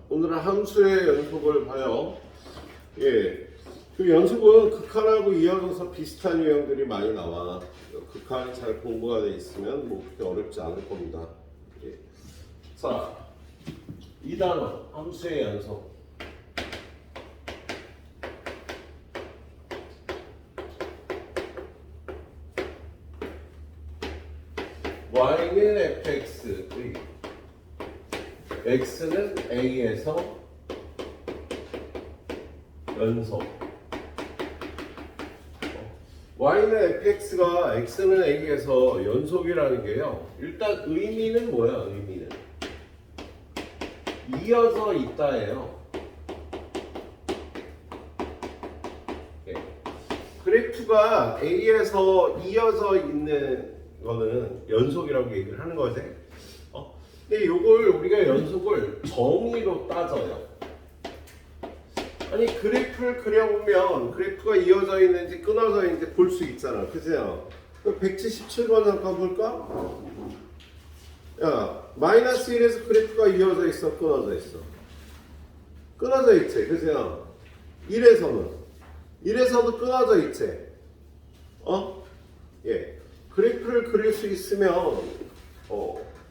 오늘은 함수의 연속을 봐요. 예. 그 연속은 극한하고 이어져서 비슷한 유형들이 많이 나와. 극한이 잘 공부가 돼 있으면 뭐 그렇게 어렵지 않을 겁니다. 예. 자, 이 단어 함수의 연속. y는 fx, x는 a에서 연속. y는 fx가 x는 a에서 연속이라는 게요. 일단 의미는 뭐야? 의미는 이어져 있다예요. 그래프가 a에서 이어져 있는 거는 연속이라고 얘기를 하는 거지. 근데 이걸 우리가 연속을 정의로 따져요. 아니 그래프를 그려보면 그래프가 이어져 있는지 끊어져 있는지 볼 수 있잖아. 그죠? 177번 잠깐 볼까? 야, 마이너스 1에서 그래프가 이어져 있어, 끊어져 있어? 끊어져 있지, 그죠? 1에서도 끊어져 있지. 예. 그래프를 그릴 수 있으면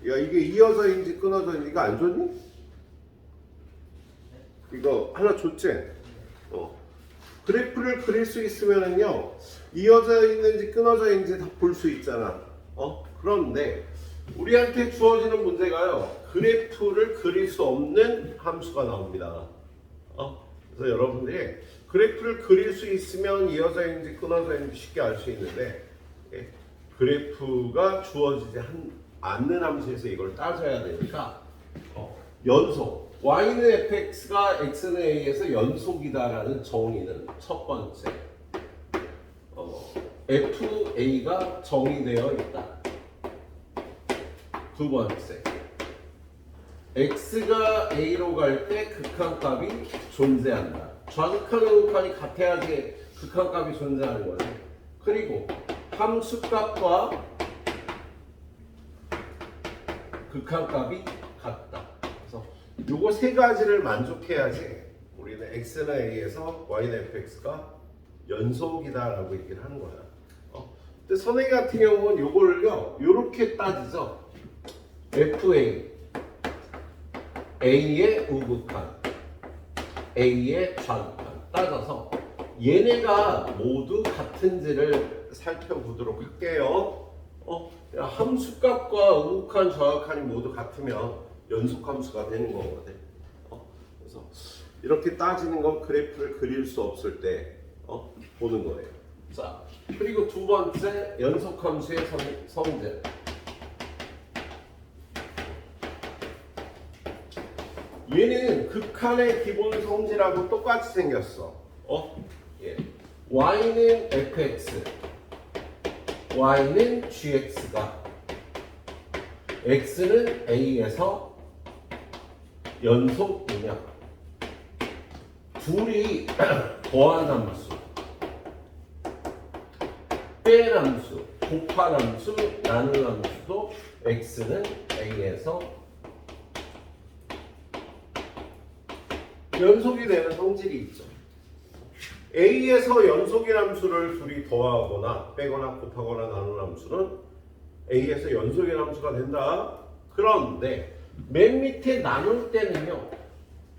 야 이게 이어져 있는지 끊어져 있는지 이거 안 줬니? 이거 하나 줬지? 그래프를 그릴 수 있으면은요 이어져 있는지 끊어져 있는지 다 볼 수 있잖아. 그런데 우리한테 주어지는 문제가요 그래프를 그릴 수 없는 함수가 나옵니다. 그래서 여러분들이 그래프를 그릴 수 있으면 이어져 있는지 끊어져 있는지 쉽게 알 수 있는데 그래프가 주어지지 않는 함수에서 이걸 따져야 되니까 연속 y는 fx가 x는 a에서 연속이다라는 정의는 첫 번째 fa가 정의되어 있다. 두 번째 x가 a로 갈 때 극한값이 존재한다. 좌극한과 우극한이 같아야지 극한값이 존재하는 거지. 그리고 함수값과 극한값이 같다. 그래서 요거 세 가지를 만족해야지 우리는 x는 a에서 y는 fx가 연속이다라고 얘기를 하는 거야. 근데 선행 같은 경우는 요걸요 요렇게 따지죠. fa a의 우극한 a의 좌극한 따져서 얘네가 모두 같은지를 살펴보도록 할게요. 함수값과 우극한, 좌극한이 모두 같으면 연속함수가 되는 거거든. 그래서 이렇게 따지는 건 그래프를 그릴 수 없을 때 보는 거예요. 자, 그리고 두 번째 연속함수의 성질. 얘는 극한의 기본 성질하고 똑같이 생겼어. 예. y는 fx, y는 gx가 x는 a에서 연속이냐 둘이 더한 함수, 뺀 함수, 곱한 함수, 나눈 함수도 x는 a에서 연속이 되는 성질이 있죠. A에서 연속인 함수를 둘이 더하거나 빼거나 곱하거나 나눈 함수는 A에서 연속인 함수가 된다. 그런데 맨 밑에 나눌 때는요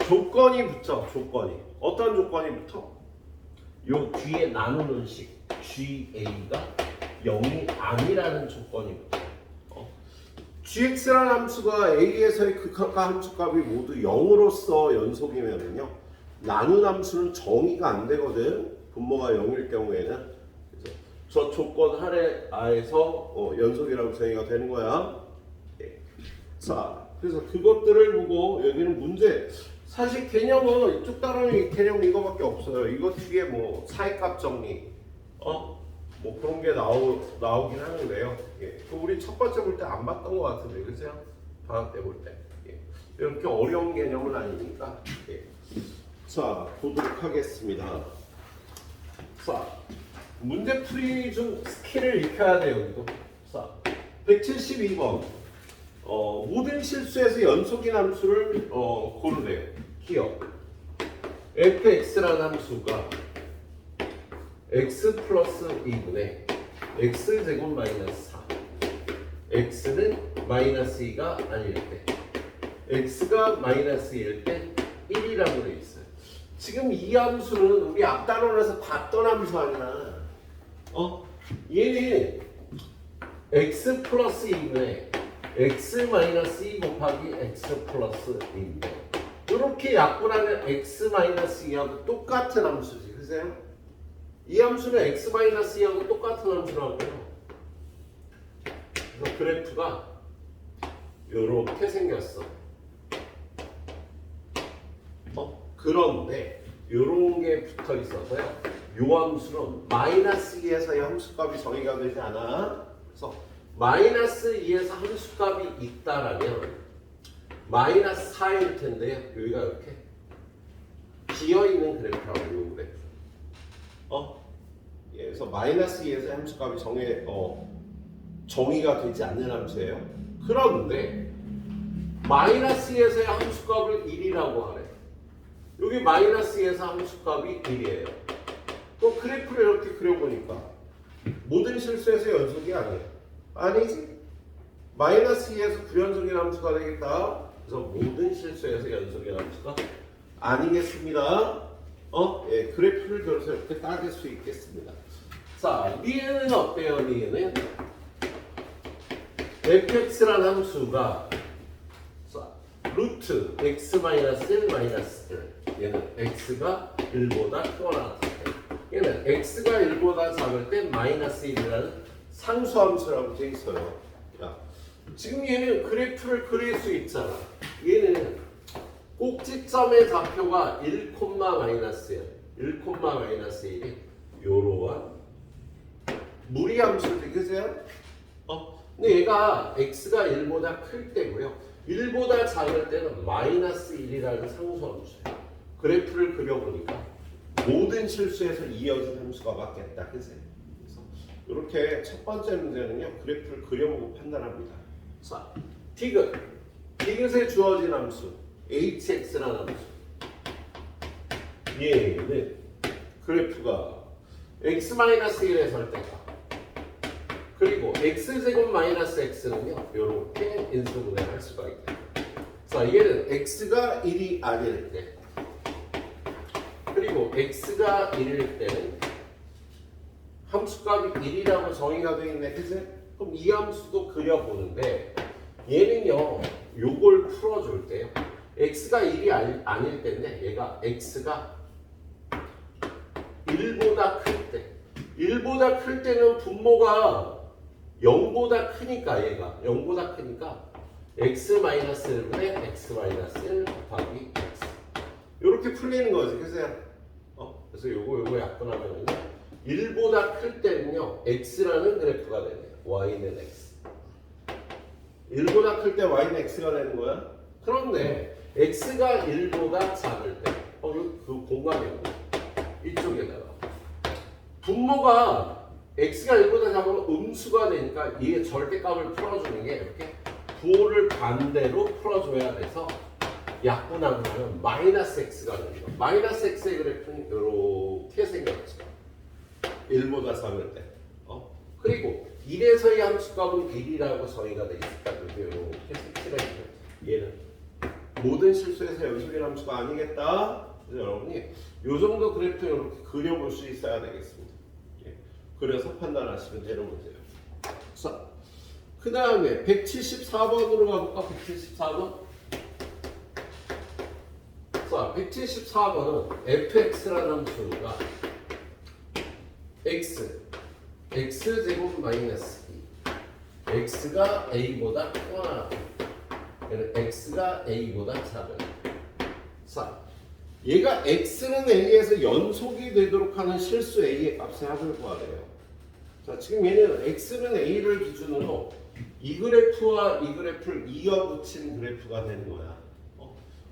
조건이 붙죠. 조건이 어떤 조건이 붙어? 요 뒤에 나누는 식 GA가 0이 아니라는 조건이 붙어. gx라는 함수가 a에서의 극한과 함수값이 모두 0으로서 연속이면은요 나눈 함수는 정의가 안 되거든. 분모가 0일 경우에는. 그래서 저 조건 하에서 연속이라고 정의가 되는 거야. 예. 자, 그래서 그것들을 보고 여기는 문제. 사실 개념은 쭉 따르면 개념 이거밖에 없어요. 이거 뒤에 뭐 사이값 정리, 뭐 그런 게 나오긴 하는데요. 예. 우리 첫 번째 볼 때 안 봤던 것 같은데, 그죠? 방학 때 볼 때. 예. 이렇게 어려운 개념은 아니니까. 예. 자, 보도록 하겠습니다. 자, 문제풀이 좀 스킬을 익혀야 돼요, 여기도. 자, 172번. 모든 실수에서 연속인 함수를 고르래요. T요. fx라는 함수가 x 플러스 2분의 x제곱 마이너스 4 x는 마이너스 2가 아닐 때 x가 마이너스 2일 때 1이라고 되어 있어요. 지금 이 함수는 우리 앞단원에서 봤던 함수 아니야. 얘는 x 플러스 2분의 x 마이너스 2 곱하기 x 플러스 2인데 이렇게 약분하면 x 마이너스 2하고 똑같은 함수지. 그래서요? 이 함수는 x 마이너스 2하고 똑같은 함수라고요. 그래서 그래프가 이렇게 생겼어. 그런데 이런 게 붙어 있어서요. 이 함수는 마이너스 2에서의 함수값이 정의가 되지 않아. 그래서 마이너스 2에서 함수값이 있다라면 마이너스 4일 텐데 여기가 이렇게 비어 있는 그래프라고 이 그래프. 그래서 마이너스 2에서 함수값이 정의가 되지 않는 함수예요. 그런데 마이너스 2에서의 함수값을 1이라고 하래. 여기 마이너스 2에서 함수값이 1이에요. 또 그래프를 이렇게 그려보니까 모든 실수에서 연속이 아니에요. 아니지? 마이너스 2에서 불연속인 함수가 되겠다. 그래서 모든 실수에서 연속인 함수가 아니겠습니다. 예, 그래프를 그려서 이렇게 따질 수 있겠습니다. 자, 리에는 어때요? 리에는 fx라는 함수가 루트 x 마이너스 1 마이너스 1 얘는 x가 1보다 크거나 같을 때 얘는 x가 1보다 작을 때 마이너스 1이라는 상수함수라고 되어 있어요. 야, 지금 얘는 그래프를 그릴 수 있잖아. 얘는 꼭지점의 좌표가 1, 마이너스 1 마이너스 1이 요러한 무리함수지. 그죠? 근데 얘가 x가 1보다 클 때고요. 1보다 작을 때는 마이너스 1이라는 상수함수예요. 그래프를 그려보니까 모든 실수에서 이어진 함수가 맞겠다. 그래서 이렇게 첫 번째 문제는요. 그래프를 그려보고 판단합니다. 자, 디귿. 디귿에 주어진 함수 hx라는 함수. 얘는 그래프가 x-1에 설 때가 그리고 x제곱 마이너스 x는요 이렇게 인수분해할 수가 있다. 자, 얘는 x가 1이 아닐 때 그리고 x가 1일 때는 함수값이 1이라고 정의가 되어 있네. 그치? 그럼 이 함수도 그려보는데 얘는요 요걸 풀어줄 때요 x가 1이 아닐 때인데 얘가 x가 1보다 클 때 1보다 클 때는 분모가 0보다 크니까 얘가 0보다 크니까 x-1분의 x-1 곱하기 x 이렇게 풀리는 거지. 그래서 요거 약분하면은요 1보다 클 때는요 x라는 그래프가 되네요. y는 x 1보다 클 때 y는 x가 되는 거야. 그런데 x가 1보다 작을 때 그 공간이고 이쪽에다가 분모가 x가 1보다 작으면 음수가 되니까 이게 절대값을 풀어주는 게 이렇게 부호를 반대로 풀어줘야 돼서 약분하면 마이너스 x가 되는 거예요. 마이너스 x의 그래프는 이렇게 생겼죠. 1보다 작을 때. 그리고 1에서의 함수값은 1이라고 정의가 되어 있으니까 이렇게 색칠해주면 얘는 모든 실수에서 연속의 함수가 아니겠다. 그래서 여러분이 이 정도 그래프 이렇게 그려볼 수 있어야 되겠습니다. 그래서 판단하시면 되는 문제예요. 자, 그 다음에 174번으로 가볼까? 174번. 자, 174번은 fx라는 함수가 x제곱 마이너스 2 x가 a보다 크거나 x가 a보다 작은. 자, 얘가 x는 a에서 연속이 되도록 하는 실수 a의 값의 합을 구하래요. 자, 지금 얘는 x는 a를 기준으로 이 그래프와 이 그래프를 이어붙인 그래프가 되는 거야.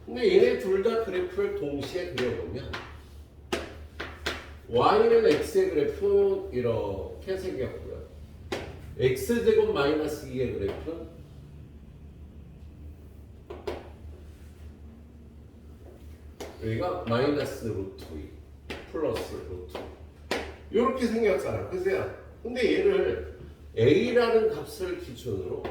근데 얘네 둘 다 그래프를 동시에 그려보면 y는 x의 그래프는 이렇게 생겼고요. x제곱 마이너스 2의 그래프는 여기가 마이너스 루트 2 플러스 루트 2 이렇게 생겼잖아. 그죠? 근데 얘를 a라는 값을 기준으로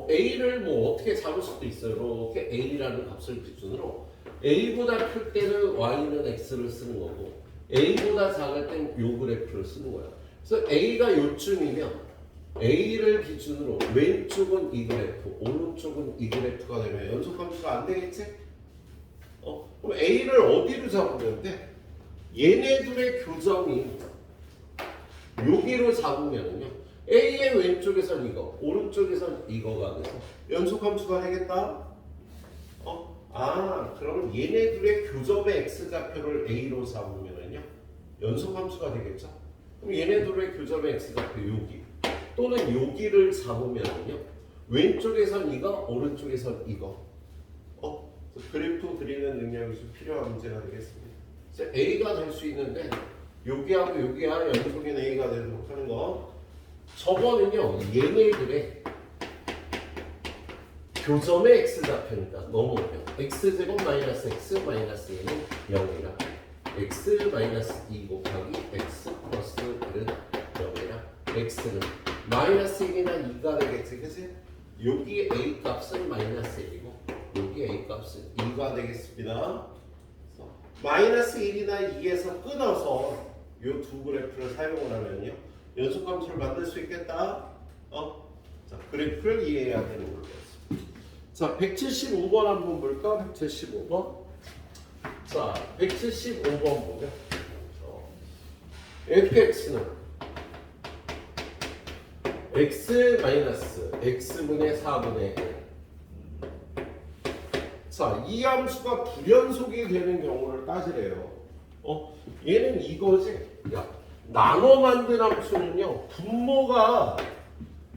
a를 뭐 어떻게 잡을 수도 있어요. 이렇게 a라는 값을 기준으로 a보다 클 때는 y는 x를 쓰는 거고 a보다 작을 땐 요 그래프를 쓰는 거야. 그래서 a가 요쯤이면 a를 기준으로 왼쪽은 이 그래프, 오른쪽은 이 그래프가 되면 연속함수가 안 되겠지? 그럼 a를 어디로 잡으면 돼? 얘네들의 교점이 여기로 잡으면요 a의 왼쪽에선 이거, 오른쪽에선 이거가 돼서 연속함수가 되겠다? 그러면 얘네들의 교점의 x좌표를 a로 잡으면요 연속함수가 되겠죠? 그럼 얘네들의 교점의 x좌표 여기 또는 여기를 잡으면요 왼쪽에선 이거, 오른쪽에선 이거. 그래프 그리는 능력이 좀 필요한 문제가 되겠습니다. 그래서 a가 될 수 있는데 여기하고 여기가 연속인 a가 되도록 하는 거. 저거는요 얘네들의 교점의 x좌표니까 넘어오면 x제곱 마이너스 x 마이너스 1은 0이라 x 마이너스 2 곱하기 x 플러스 1은 0이라 x는 마이너스 1이나 2가 되겠지, 그치? 여기 a 값은 마이너스 1이고 여기 a 값은 2가 되겠습니다. 마이너스 1이나 2에서 끊어서 이 두 그래프를 사용을 하면요 연속함수를 만들 수 있겠다. 자, 그래프를 이해해야 되는 거겠습니다. 자, 175번 한번 볼까? 175번. 자, 175번 보면 fx는 x 마이너스 x분의 4분의 1. 자, 이 함수가 불연속이 되는 경우를 따지래요. 얘는 이거지. 야, 나눠 만든 함수는요 분모가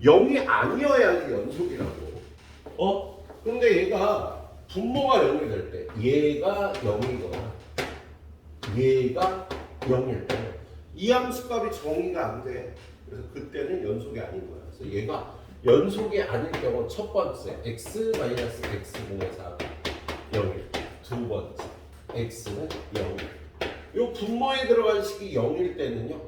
0이 아니어야지 연속이라고. 근데 얘가 분모가 0이 될 때 얘가 0이거나 얘가 0일 때 이 함수 값이 정의가 안 돼. 그래서 그때는 연속이 아닌 거야. 그래서 얘가 연속이 아닐 경우 첫 번째 x 마이너스 x분의 4가 0일 두 번째 x는 0일 요 분모에 들어간 식이 0일 때는요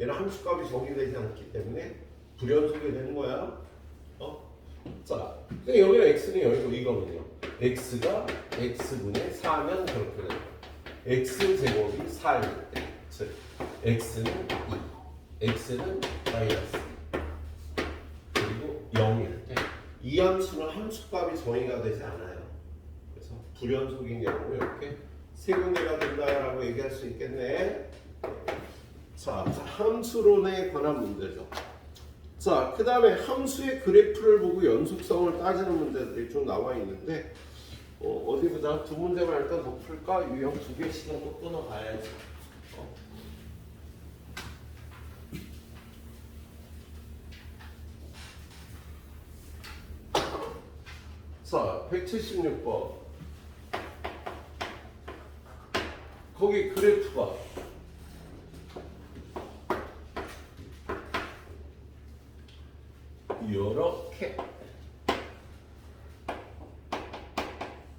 얘는 함수값이 정의되지 않기 때문에 불연속이 되는 거야. 자, 근데 여기는 x는 0이고 이거는요 x가 x분의 4면 그렇게 돼요. x제곱이 4일 때 즉 x는 2 x는 마이너스 그리고 0일 때 이 함수는 함수값이 정의가 되지 않아요. 그래서 불연속인 경우 이렇게 세 군데가 된다라고 얘기할 수 있겠네. 자, 함수론에 관한 문제죠. 자, 그 다음에 함수의 그래프를 보고 연속성을 따지는 문제들이 좀 나와 있는데 어디 보자. 두 문제만 일단 더 풀까? 유형 두 개씩은 또 끊어가야지. 자, 176번. 거기 그래프가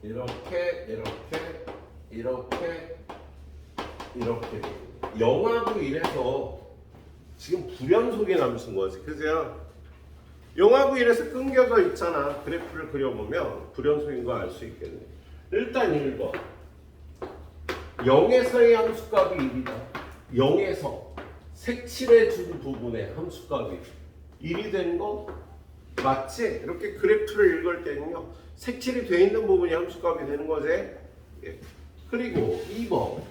이렇게 이렇게 0하고 1에서 지금 불연속의 함수인 거지, 그죠? 0하고 1에서 끊겨져 있잖아. 그래프를 그려보면 불연속인 거 알 수 있겠네. 일단 1번 0에서의 함수값이 1이다. 0에서 색칠해 준 부분의 함수값이 1이 되는 거 맞지? 이렇게 그래프를 읽을 때는요 색칠이 돼 있는 부분이 함수값이 되는 거지. 예. 그리고 2번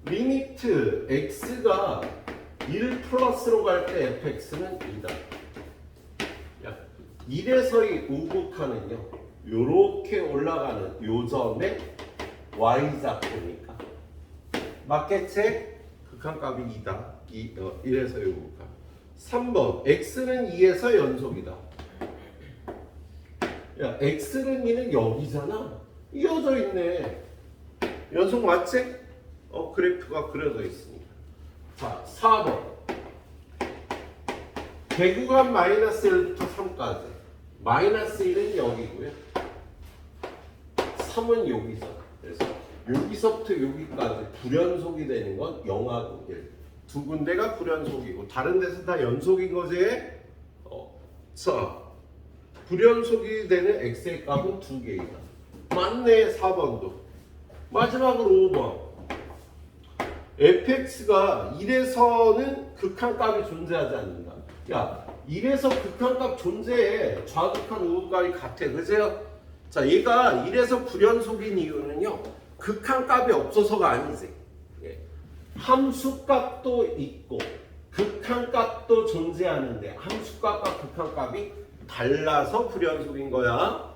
리미트 x가 1 플러스로 갈 때 fx는 2다. 1에서의 우극한은요 요렇게 올라가는 요 점의 y좌표니까 맞겠지? 극한값이 2다. 1에서의 우극한. 3번 x는 2에서 연속이다. 야, x는 2는 여기잖아. 이어져 있네. 연속 맞지? 그래프가 그려져 있습니다. 자, 4번 개구간 마이너스 1부터 3까지 마이너스 1은 여기고요 3은 여기잖아. 여기서부터 여기까지 불연속이 되는 건 0하고 1. 두 군데가 불연속이고 다른 데서 다 연속인 거지? 자, 불연속이 되는 x의 값은 두 개이다. 맞네, 4번도. 마지막으로 5번. fx가 1에서는 극한값이 존재하지 않는다. 야, 1에서 극한값 존재해. 좌극한 우극값이 같아. 그죠? 자, 얘가 1에서 불연속인 이유는요. 극한값이 없어서가 아니지. 예. 함수값도 있고 극한값도 존재하는데 함수값과 극한값이 달라서 불연속인 거야.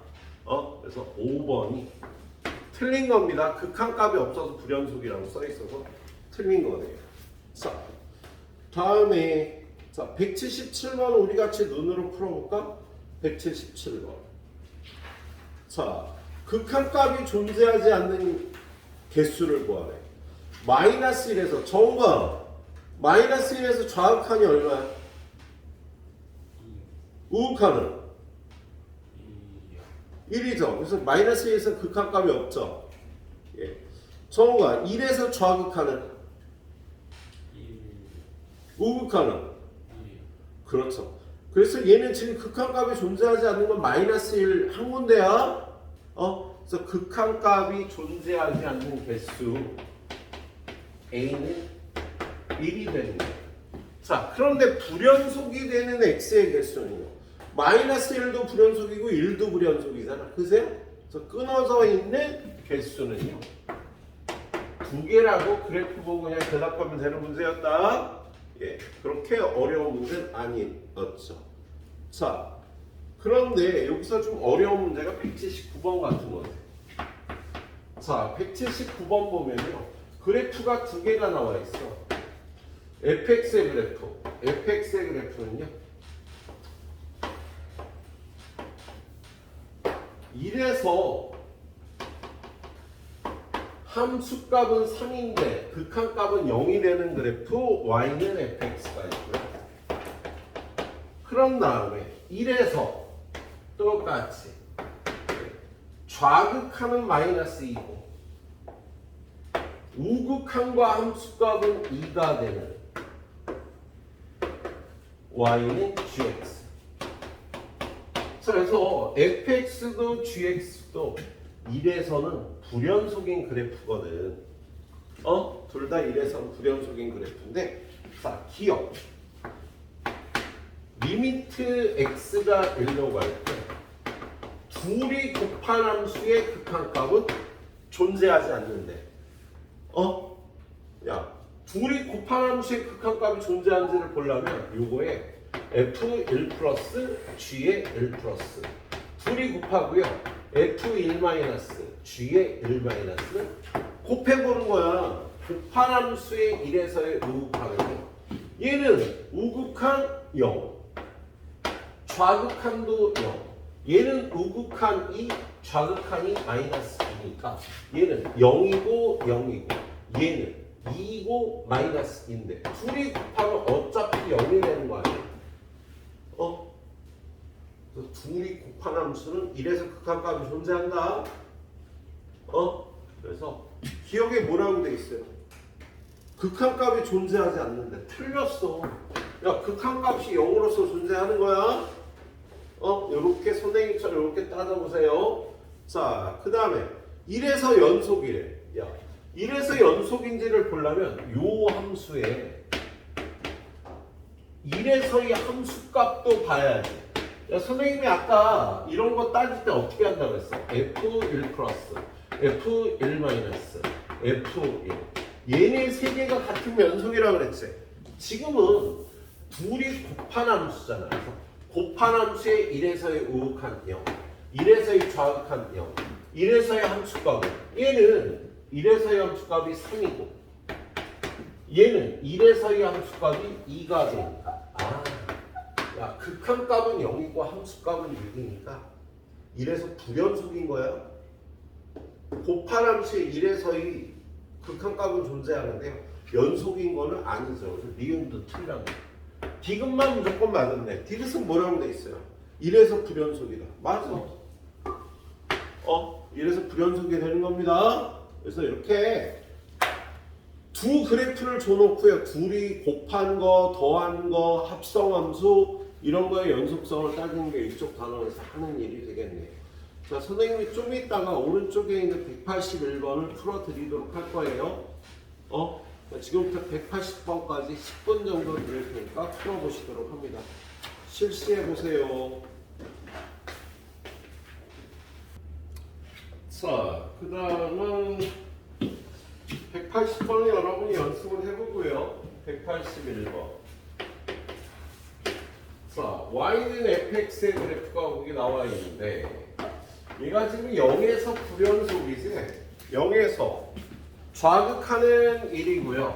그래서 5번이 틀린 겁니다. 극한값이 없어서 불연속이라고 써 있어서 틀린 거네요. 자, 다음에 자 177번 우리 같이 눈으로 풀어볼까? 177번. 자, 극한값이 존재하지 않는 개수를 구하래. 마이너스 1에서 정우가 마이너스 1에서 좌극한이 얼마야? 우극한은 1이죠. 그래서 마이너스 1에서 극한값이 없죠. 예. 정우가 1에서 좌극한은 우극한은 그렇죠. 그래서 얘는 지금 극한값이 존재하지 않는 건 마이너스 1 한 군데야. 그래서 극한값이 존재하지 않는 개수 A는 1이 되는 거예요. 자, 그런데 불연속이 되는 X의 개수는요. 마이너스 1도 불연속이고 1도 불연속이잖아. 그죠? 그래서 끊어져 있는 개수는요. 두 개라고 그래프 보고 그냥 대답하면 되는 문제였다. 예, 그렇게 어려운 문제는 아니었죠. 자, 그런데 여기서 좀 어려운 문제가 179번 같은 거예요. 자, 179번 보면요. 그래프가 두 개가 나와 있어. fx의 그래프. fx의 그래프는요. 1에서 함수값은 3인데 극한값은 0이 되는 그래프 y는 fx가 있고요. 그런 다음에 1에서 똑같이 좌극한은 마이너스 2고 우극한과 함수값은 2가 되는 y는 gx. 그래서 fx도 gx도 1에서는 불연속인 그래프거든. 둘 다 1에서는 불연속인 그래프인데, 자, 기억. 리미트 x가 1로 갈 때 둘이 곱한 함수의 극한값은 존재하지 않는데, 야, 둘이 곱한 함수의 극한값이 존재하는지를 보려면 요거에 f1 플러스 g의 1 플러스 둘이 곱하고요. f1 마이너스 g의 1 마이너스 곱해보는 거야. 곱한 함수의 1에서의 우극한은요. 얘는 우극한 0, 좌극한도 0. 얘는 우극한 2, 좌극한이 마이너스 2니까 얘는 0이고 0이고 얘는 2이고 마이너스 2인데 둘이 곱하면 어차피 0이 되는 거 아니야? 둘이 곱한 함수는 1에서 극한값이 존재한다. 그래서 기억에 뭐라고 돼 있어요? 극한값이 존재하지 않는데 틀렸어. 야, 극한값이 0으로서 존재하는 거야. 요렇게 선생님처럼 요렇게 따져보세요. 자, 그 다음에 1에서 연속이래. 야, 1에서 연속인지를 보려면 요 함수에 1에서의 함수값도 봐야지. 야, 선생님이 아까 이런 거 따질 때 어떻게 한다고 했어? f1 플러스, f1 마이너스, f1. 얘네 세 개가 같은 연속이라고 그랬지. 지금은 둘이 곱한 함수잖아. 그래서 곱한 함수의 1에서의 우극한 0, 1에서의 좌극한 0, 1에서의 함수값은 얘는 1에서의 함수값이 3이고 얘는 1에서의 함수값이 2가 되니까 야, 극한값은 0이고 함수값은 6이니까 1에서 불연속인 거야. 곱한 함수의 1에서의 극한값은 존재하는데요. 연속인 거는 아니죠. 그래서 니은도 틀리라고. 디귿만 무조건 맞았네. 디귿은 뭐라고 돼 있어요? 1에서 불연속이다. 맞아. 1에서 불연속이 되는 겁니다. 그래서 이렇게 두 그래프를 줘놓고요. 둘이 곱한 거, 더한 거, 합성함수 이런 거의 연속성을 따지는 게 이쪽 단원에서 하는 일이 되겠네요. 자, 선생님이 좀 이따가 오른쪽에 있는 181번을 풀어드리도록 할 거예요. 지금부터 180번까지 10분 정도 드릴 테니까 풀어보시도록 합니다. 실시해보세요. 자, 그 다음은 180번을 여러분이 연습을 해보고요. 181번. 자, y는 fx의 그래프가 거기 나와 있는데 얘가 지금 0에서 불연속이지. 0에서 좌극하는 1이고요.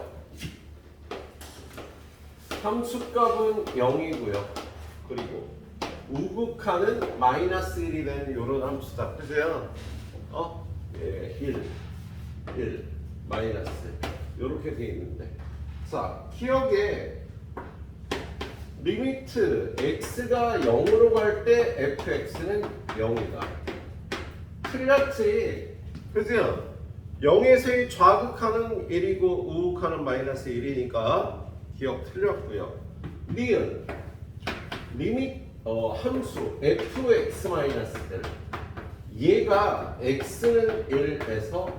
함수값은 0이고요. 그리고 우극하는 마이너스 1이 되는 이런 함수다. 그죠? 예, 1, 마이너스 이렇게 돼 있는데, 자, 기억에 리미트 x가 0으로 갈 때 fx는 0이다. 틀렸지? 그죠? 0에서의 좌극하는 1이고 우극하는 마이너스 1이니까 기억 틀렸고요. 니은 함수 fx 마이너스 1, 얘가 x는 1에서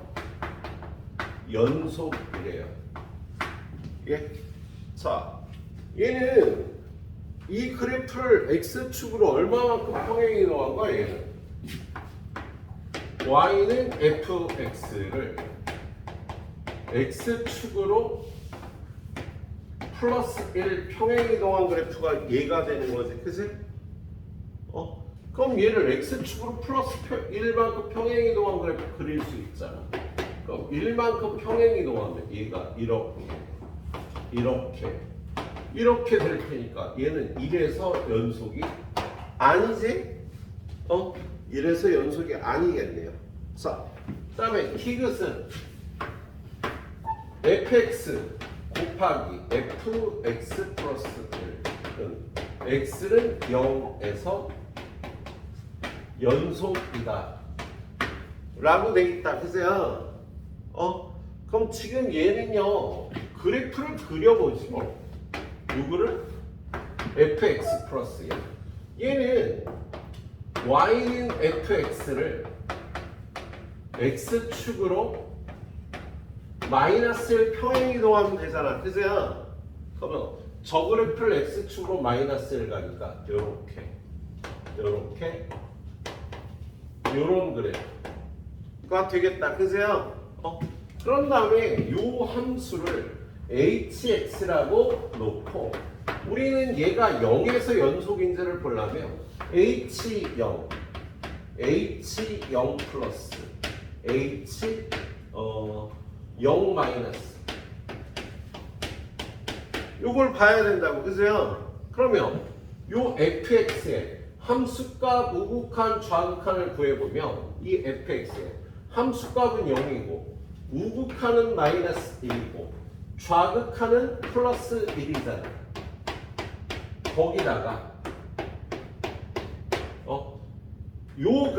연속이래요. 예? 자, 얘는 이 그래프를 x축으로 얼마만큼 평행이 놓은 거야? 얘는 y는 fx를 x축으로 플러스 1 평행 이동한 그래프가 얘가 되는 거지, 그치? 그럼 얘를 x축으로 플러스 1만큼 평행 이동한 그래프 그릴 수 있잖아. 그럼 1만큼 평행 이동하면 얘가 이렇게 될 테니까 얘는 1에서 연속이 아니지? 1에서 연속이 아니겠네요. 자, 그 다음에 디귿은 fx 곱하기 fx 플러스 1은 x는 0에서 연속이다 라고 돼 있다. 그죠? 그럼 지금 얘는요, 그래프를 그려보지 뭐. 누구를? fx 플러스 1. 얘는 y는 fx를 x축으로 마이너스 1 평행 이동하면 되잖아. 그죠? 그러면 저 그래프를 x축으로 마이너스 1 가니까 요런 그래프가 되겠다. 그죠? 그런 다음에 요 함수를 hx라고 놓고 우리는 얘가 0에서 연속인지를 보려면 h0 플러스 h0 마이너스 요걸 봐야 된다고. 그죠? 그러면 요 fx의 함수값 우극한 좌극한을 구해보면 이 fx의 함수값은 0이고 우극한은 마이너스 1이고 좌극한은 플러스 1이잖아. 거기다가 요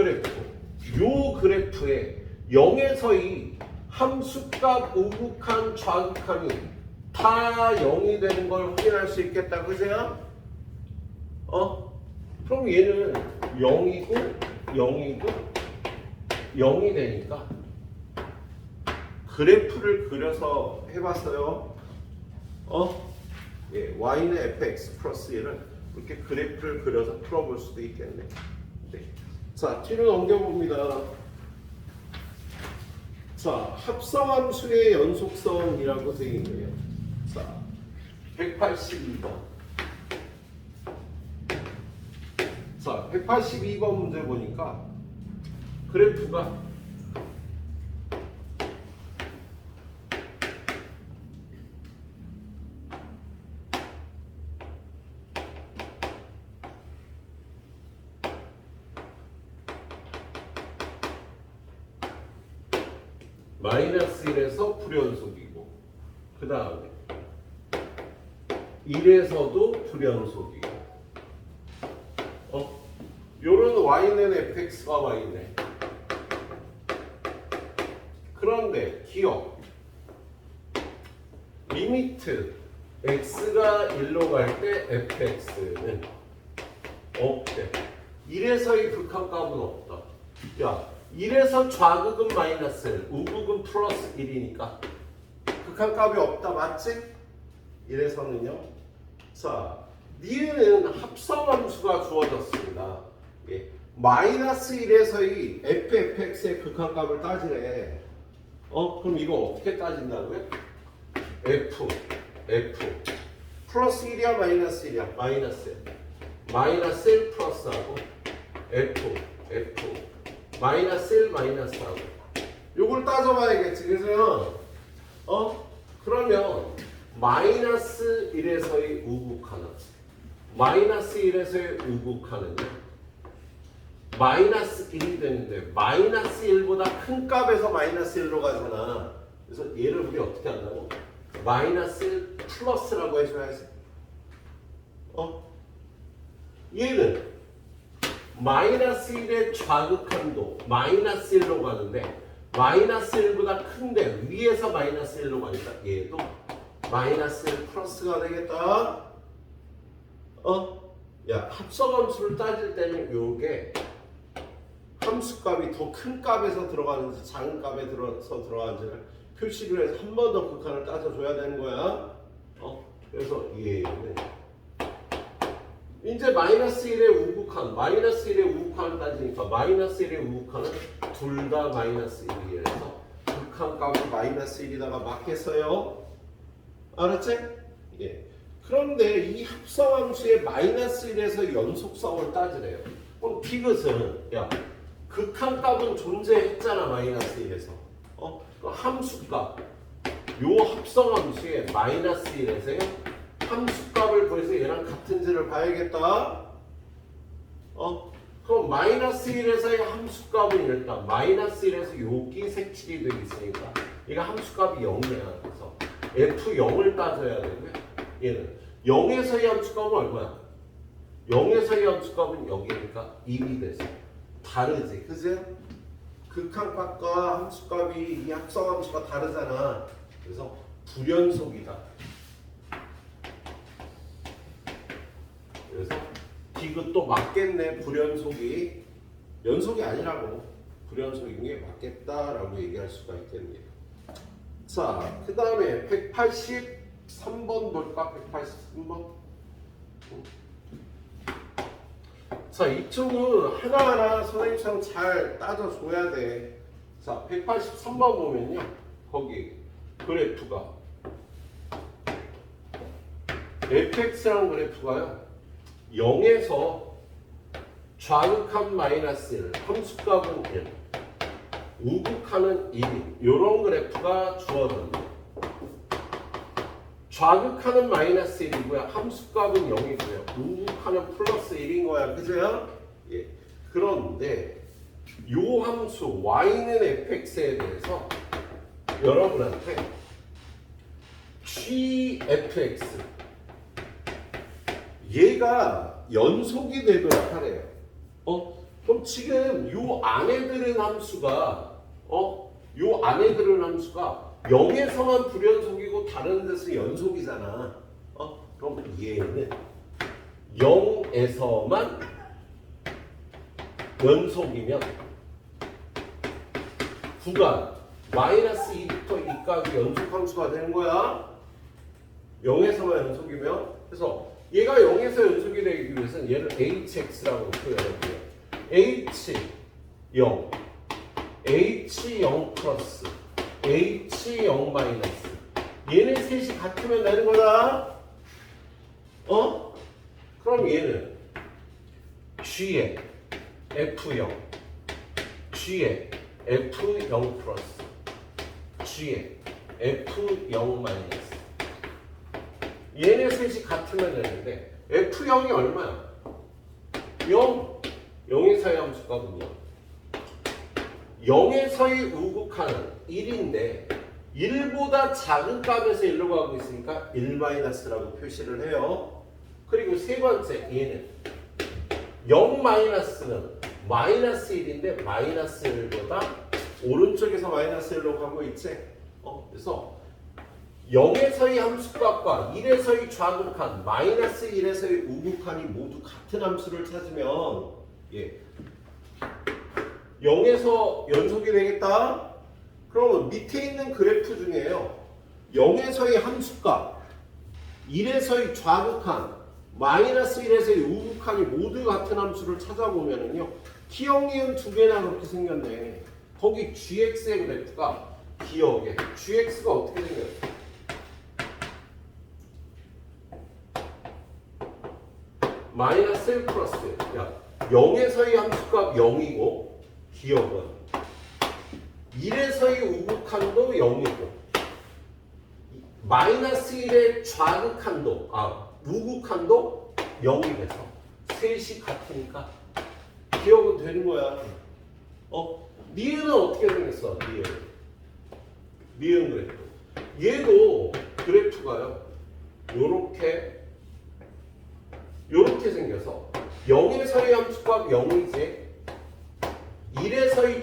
그래프에 0에서의 함수값 우극한 좌극한이 다 0이 되는 걸 확인할 수 있겠다. 그죠? 그럼 얘는 0이고 0이 되니까 그래프를 그려서 해봤어요. 예, y는 fx 플러스 1을 이렇게 그래프를 그려서 풀어볼 수도 있겠네. 네. 자, 뒤로 넘겨봅니다. 자, 합성함수의 연속성이라고 되어 있네요. 자, 182번. 자, 182번 문제 보니까 그래프가 마이너스 1에서 불연속이고 그 다음에 1에서도 불연속이고 요런 y는 fx가 와있네. 그런데 기억 리미트 x가 1로 갈 때 fx는 없대. 1에서의 극한값은 없다. 야, 1에서 좌극은 마이너스 1, 우극은 플러스 1이니까 극한값이 없다. 맞지? 1에서는요. 자, 니에는 합성함수가 주어졌습니다. 예. 마이너스 1에서의 fx의 극한값을 따지래. 그럼 이거 어떻게 따진다고요? f 플러스 1이야 마이너스 1이야? 마이너스 1. 마이너스 1 플러스하고 f 마이너스 1 마이너스하고 요걸 따져봐야겠지. 그래서 그러면 마이너스 1에서의 우극하는 마이너스 1에서의 우극하는요 마이너스 1이 되는데 마이너스 1보다 큰 값에서 마이너스 1로 가잖아. 그래서 얘를 우리 어떻게 한다고? 마이너스 1 플러스라고 해줘야지. 얘는 마이너스 1의 좌극한도 마이너스 1로 가는데 마이너스 1보다 큰데 위에서 마이너스 1로 가니까 얘도 마이너스 1 플러스가 되겠다. 야, 합성함수를 따질 때는 요게 함수값이 더 큰 값에서 들어가는지 작은 값에 들어가는지를 표시를 해서 한 번 더 극한을 따져줘야 되는 거야. 그래서 얘는 이제 마이너스 1의 우극한, 마이너스 1의 우극한을 따지니까 마이너스 1의 우극한은 둘 다 마이너스 1이라서 극한값은 마이너스 1이다가 맞겠어요? 알았지? 예. 그런데 이 합성함수의 마이너스 1에서 연속성을 따지래요. 그럼 디귿은 야 극한값은 존재했잖아. 마이너스 1에서 그 함수값 요 합성함수의 마이너스 1에서요 함수값을 구해서 얘랑 같은지를 봐야겠다. 그럼 마이너스 1에서의 함수값은 일단 마이너스 1에서 여기 색칠이 되어 있으니까 얘가 함수값이 0이야. 그래서 f0을 따져야 되고요. 얘는 0에서의 함수값은 얼마야? 0에서의 함수값은 여기니까 1이 돼서 다르지. 그지? 극한값과 함수값이 이 합성함수가 다르잖아. 그래서 불연속이다. 그래서 디귿도 맞겠네. 불연속이 연속이 아니라고 불연속인 게 맞겠다라고 얘기할 수가 있겠네요. 자, 그 다음에 183번 볼까? 183번. 자, 이 층은 하나하나 선생님처럼 잘 따져줘야 돼. 자, 183번 보면요. 거기 그래프가 fx라는 그래프가요. 0에서 좌극한 마이너스 1, 함수값은 1, 우극하는 1인 이런 그래프가 주어졌네요. 좌극하는 마이너스 1이고요. 함수값은 0이고요. 우극하는 플러스 1인 거야. 그죠? 예. 그런데 요 함수 y는 fx에 대해서 여러분한테 gfx 얘가 연속이 되도록 하래요. 그럼 지금 요 안에 들은 함수가 요 안에 들은 함수가 0에서만 불연속이고 다른 데서 연속이잖아. 그럼 얘는 0에서만 연속이면 구간 마이너스 2부터 2까지 연속함수가 되는 거야. 0에서만 연속이면. 그래서 얘가 0에서 연속이 되기 위해서는 얘를 hx라고 표현할게요. h0 h0 플러스 h0 마이너스 얘네 셋이 같으면 되는 거다. 그럼 얘는 g의 f0 g의 f0 플러스 g의 f0 마이너스 얘네 셋이 같으면 되는데 f0이 얼마야? 0 0에서의 함수값은 0 0에서의 우극하는 1인데 1보다 작은 값에서 1로 가고 있으니까 1-라고 표시를 해요. 그리고 세 번째 얘는 0-는 마이너스 1인데 마이너스 1보다 오른쪽에서 마이너스 1로 가고 있지. 그래서 0에서의 함수값과 1에서의 좌극한, 마이너스 1에서의 우극한이 모두 같은 함수를 찾으면 0에서 연속이 되겠다. 그러면 밑에 있는 그래프 중에요. 0에서의 함수값, 1에서의 좌극한, 마이너스 1에서의 우극한이 모두 같은 함수를 찾아보면은요. 기억, 니은 두 개나 그렇게 생겼네. 거기 gx의 그래프가 기억에 gx가 어떻게 생겼어? 마이너스 1 플러스 1. 야, 0에서의 함수값 0이고 기억은 1에서의 우극한도 0이고 마이너스 1의 좌극한도 우극한도 0이 돼서 셋이 같으니까 기억은 되는 거야. 니은은 어떻게 생겼어? 니은 그래프. 얘도 그래프가요. 요렇게 생겨서 0에서의 함수값 0이지 1에서의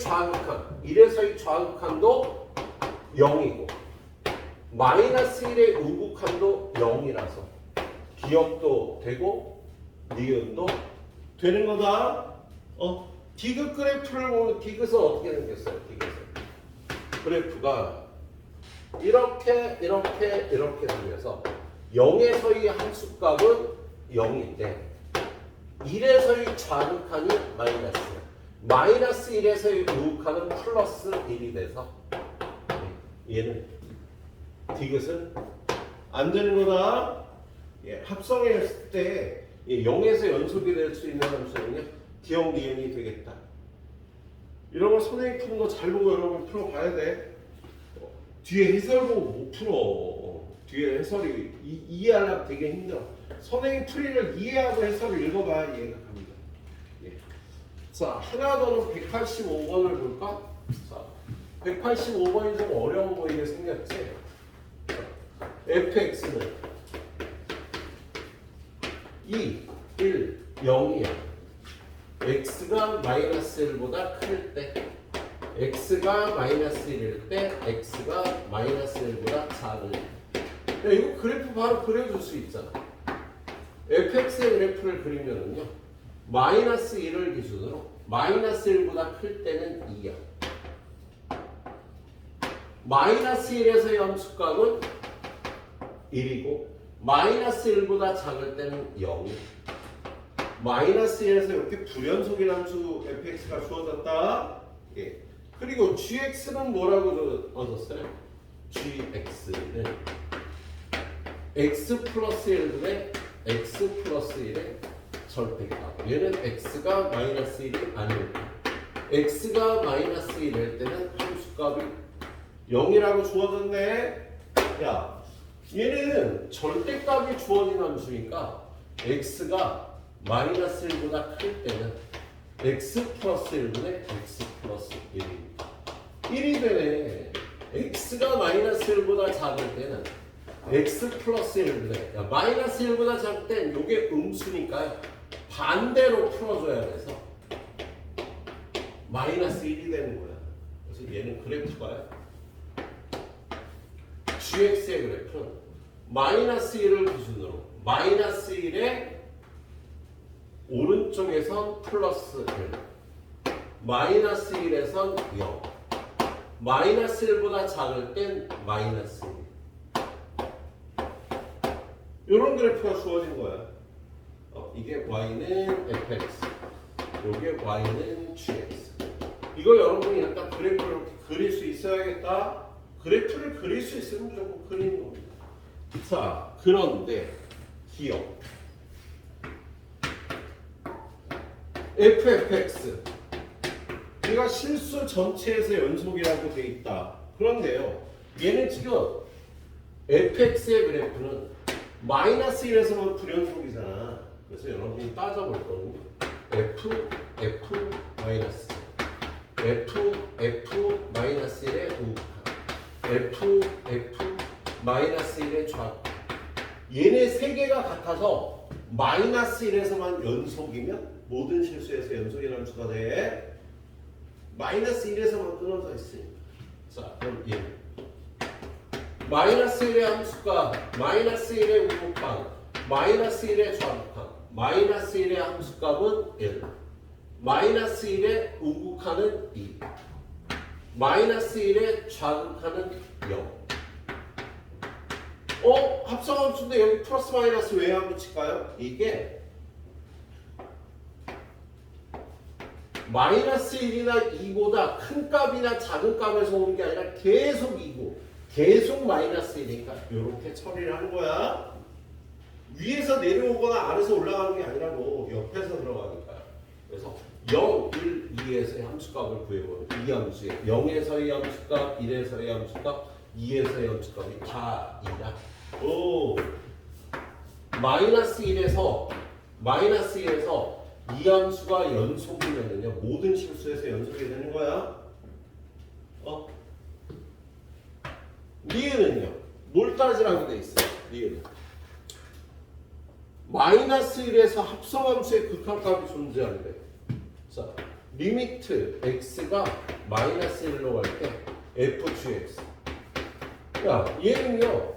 좌극한도 0이고 마이너스 1의 우극한도 0이라서 기억도 되고 니은도 되는 거다. 디귿 그래프를 보면 디귿은 어떻게 생겼어요? 그래프가 이렇게 생겨서 0에서의 함수값은 0인데 1에서의 좌극한이 마이너스야. 마이너스 1에서의 우극한은 플러스 1이 돼서 얘는 디귿은 안 되는 거다. 합성했을 때 0에서 연속이 될 수 있는 함수는요. 기억 니은이 되겠다. 이런 거 선생님 푸는 거 잘 보고 여러분 풀어봐야 돼. 뒤에 해설 보고 못 풀어. 뒤에 해설이 이해하려면 되게 힘들어. 선생님 풀이를 이해하고 해설을 읽어봐야 이해가 갑니다. 자, 하나 더는 185번을 볼까? 자, 185번이 좀 어려운 보이게 생겼지? fx는 2, 1, 0이야. x가 마이너스 1보다 클 때, x가 마이너스 1일 때, x가 마이너스 1보다 작을 때. 야, 이거 그래프 바로 그려줄 수 있잖아. fx의 그래프를 그리면은요, 마이너스 1을 기준으로 마이너스 1보다 클 때는 2야. 마이너스 1에서의 함수값은 1이고 마이너스 1보다 작을 때는 0이야. 마이너스 1에서 이렇게 불연속인 함수 fx가 주어졌다. 그리고 gx는 뭐라고 얻었어요? gx는 x 플러스 1분의 x 플러스 1의 절대값. 얘는 x가 마이너스 1이 아닐 때, x가 마이너스 1일 때는 함수값이 0이라고 주어졌네. 야, 얘는 절대값이 주어진 함수니까 x가 마이너스 1보다 클 때는 x 플러스 1분의 x 플러스 1입니다. 1이 되네. x가 마이너스 1보다 작을 때는 x 플러스 1분의 마이너스 1보다 작을 땐 이게 음수니까요. 반대로 풀어줘야 돼서 마이너스 1이 되는 거야. 그래서 얘는 그래프가요. gx의 그래프는 마이너스 1을 기준으로 마이너스 1에 오른쪽에선 플러스 1, 마이너스 1에선 0, 마이너스 1보다 작을 땐 마이너스 1. 이런 그래프가 주어진 거야. 이게 y는 fx, 이게 y는 gx. 이거 여러분이 일단 그래프를 이렇게 그릴 수 있어야겠다. 그래프를 그릴 수 있으면 무조건 그리는 겁니다. 자, 그런데 기억. fx 얘가 실수 전체에서 연속이라고 돼 있다. 그런데요, 얘는 지금 fx의 그래프는 마이너스 1에서만 불연속이잖아. 그래서 여러분이 따져볼 거는 f 마이너스 f 마이너스 1의 우극한 f 마이너스 1의 좌극한. 얘네 세 개가 같아서 마이너스 1에서만 연속이면 모든 실수에서 연속이라는 수가 돼. 마이너스 1에서만 끊어져 있으니까. 자, 그럼 1. 마이너스 1의 함수가 마이너스 1의 우극한, 마이너스 1의 좌극한, 마이너스 1의 함수값은 1. 마이너스 1의 우극한은 2. 마이너스 1의 좌극한은 0. 합성함수인데 여기 플러스 마이너스 왜 안 붙일까요? 이게 마이너스 1이나 2보다 큰 값이나 작은 값에서 오는 게 아니라 계속 2고 계속 마이너스 1이니까 이렇게 처리를 하는 거야. 위에서 내려오거나 아래서 올라가는 게 아니라고 옆에서 들어가니까요. 그래서 0, 1, 2에서의 함수값을 구해보는 이 함수에 0에서의 함수값, 1에서의 함수값, 2에서의 함수값이 다 2다. 오, 마이너스 1에서 이 함수가 연속이면요 모든 실수에서 연속이 되는 거야. 리을은요 뭘 따지라고 돼 있어? 리을은 마이너스 1에서 합성함수의 극한값이 존재하는데, 자 리미트 x가 마이너스 1로 갈 때 f(g)x. 야 얘는요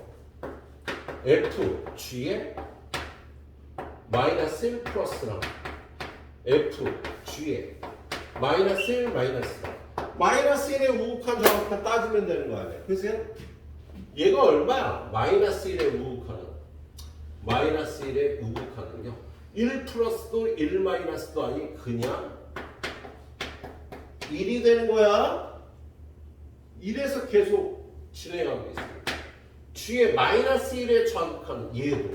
f(g에) 마이너스 1 플러스랑 fg에 마이너스 1 마이너스랑 마이너스 1의 우극한 좌극한 따지면 되는 거 아니야. 그치? 얘가 얼마야? 마이너스 1의 우극한은 마이너스 1의 우극한은요 1 플러스도 1 마이너스도 아닌 그냥 1이 되는 거야. 1에서 계속 진행하고 있어요. G의 마이너스 1의 좌극한은 얘도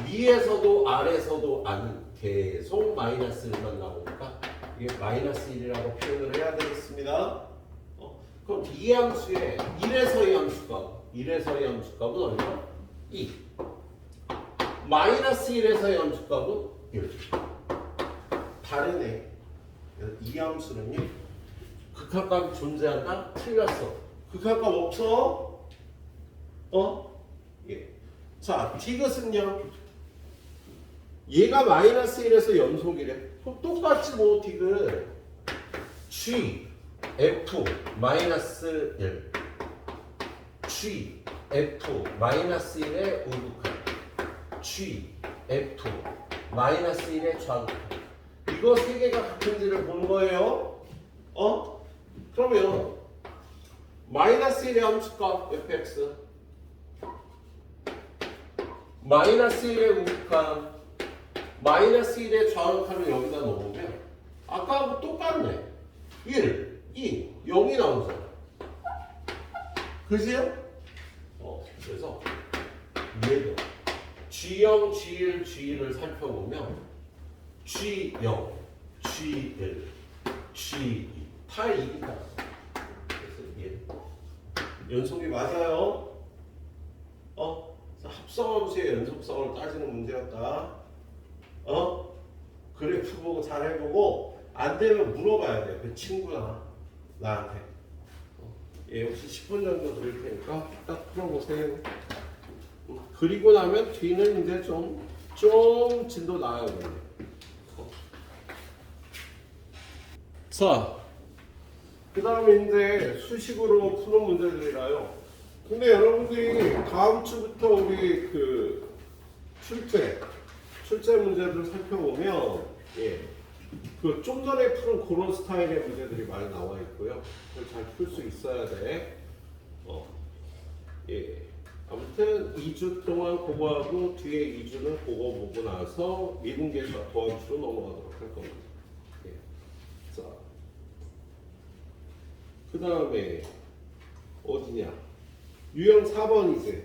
위에서도 아래서도 아닌 계속 마이너스 1만 나오니까 이게 마이너스 1이라고 표현을 해야 되겠습니다. 그럼 이 함수의 1에서의 함수값은 얼마? 2. 마이너스 1에서의 함수값은 1. 다르네. 이 함수는요 극한값이 존재한다? 틀렸어. 극한값 없어? 예. 자, 디귿은요 얘가 마이너스 1에서 연속이래. 그럼 똑같이 뭐 디귿 G F 마이너스 1 G F 마이너스 1의 우극한 G F 마이너스 1의 좌극한 이거 세 개가 같은지를 보는 거예요. 그러면 마이너스 1의 함수값 fx 마이너스 1의 우극한 마이너스 1의 좌극한을 여기다 넣으면 아까하고 똑같네. 1, 2, 0이 나오잖아. 그지요? 그래서 얘도 G0, G1, G2를 살펴보면 G0, G1, G2 다 2이다. 그래서 얘 연속이 맞아요. 합성함수의 연속성을 따지는 문제였다. 그래프 보고 잘 해보고 안 되면 물어봐야 돼. 그 친구나 나한테. 예, 혹시 10분 정도 드릴 테니까 딱 풀어보세요. 그리고 나면 뒤는 이제 좀 진도 나아요. 자, 그 다음에 이제 수식으로 푸는 문제들이라요. 근데 여러분들이 다음 주부터 우리 그 출제 문제들 살펴보면 그 좀 전에 푸는 그런 스타일의 문제들이 많이 나와 있고요. 그걸 잘 풀 수 있어야 돼. 아무튼 2주 동안 그거 하고 뒤에 2주는 그거 보고 나서 미분계사 도함수로 넘어가도록 할 겁니다. 자, 그 다음에 어디냐? 유형 4번이지.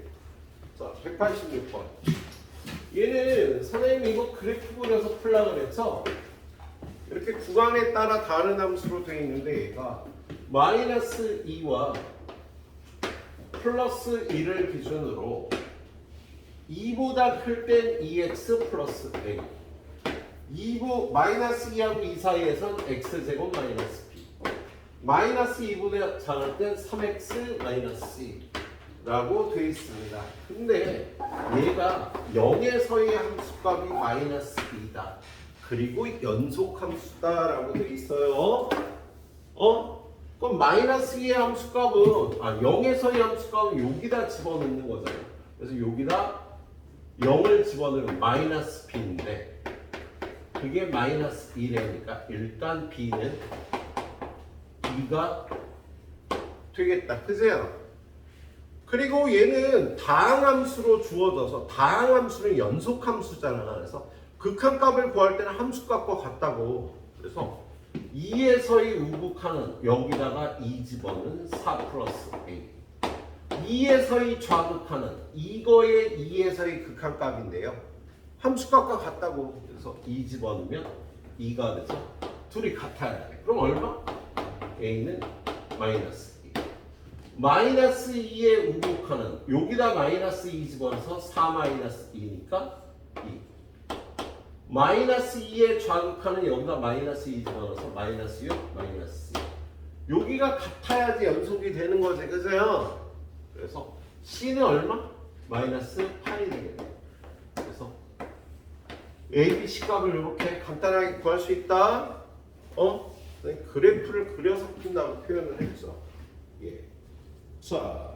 자, 186번. 얘는 선생님이 이거 그래프 그려서 풀라 그래서 이렇게 구간에 따라 다른 함수로 되어 있는데 얘가 마이너스 2와 플러스 1을 기준으로 2보다 클 땐 2x 플러스 a 2보 마이너스 2하고 2 사이에선 x제곱 마이너스 b 마이너스 2보다 작을 땐 3x 마이너스 c 라고 되어 있습니다. 근데 얘가 0에서의 함수값이 마이너스 2다. 그리고 연속 함수다 라고 되어 있어요. 그럼 마이너스 2의 함수값은 0에서의 함수값은 여기다 집어넣는 거잖아요. 그래서 여기다 0을 집어넣으면 마이너스 b인데 그게 마이너스 2라니까 일단 b는 2가 되겠다. 그죠? 그리고 얘는 다항함수로 주어져서 다항함수는 연속함수잖아. 그래서 극한값을 구할 때는 함수값과 같다고. 그래서 2에서의 우극한은 여기다가 2 집어넣은 4 플러스 a. 2에서의 좌극한은 이거의 2에서의 극한값인데요. 함수값과 같다고. 그래서 2 집어넣으면 2가 돼서 둘이 같아야 돼. 그럼 얼마? a는 마이너스 2. 마이너스 2의 우극한은 여기다 마이너스 2 집어넣어서 4 마이너스 2니까 2. 마이너스 2의 좌극한은 여기다 마이너스 2 집어넣어서 마이너스 6, 마이너스 2. 여기가 같아야지 연속이 되는 거지. 그죠? 그래서 C는 얼마? 마이너스 8이 되겠네. 그래서 A, B, C 값을 이렇게 간단하게 구할 수 있다. 그래프를 그려서 푼다고 표현을 했죠. 예. 자.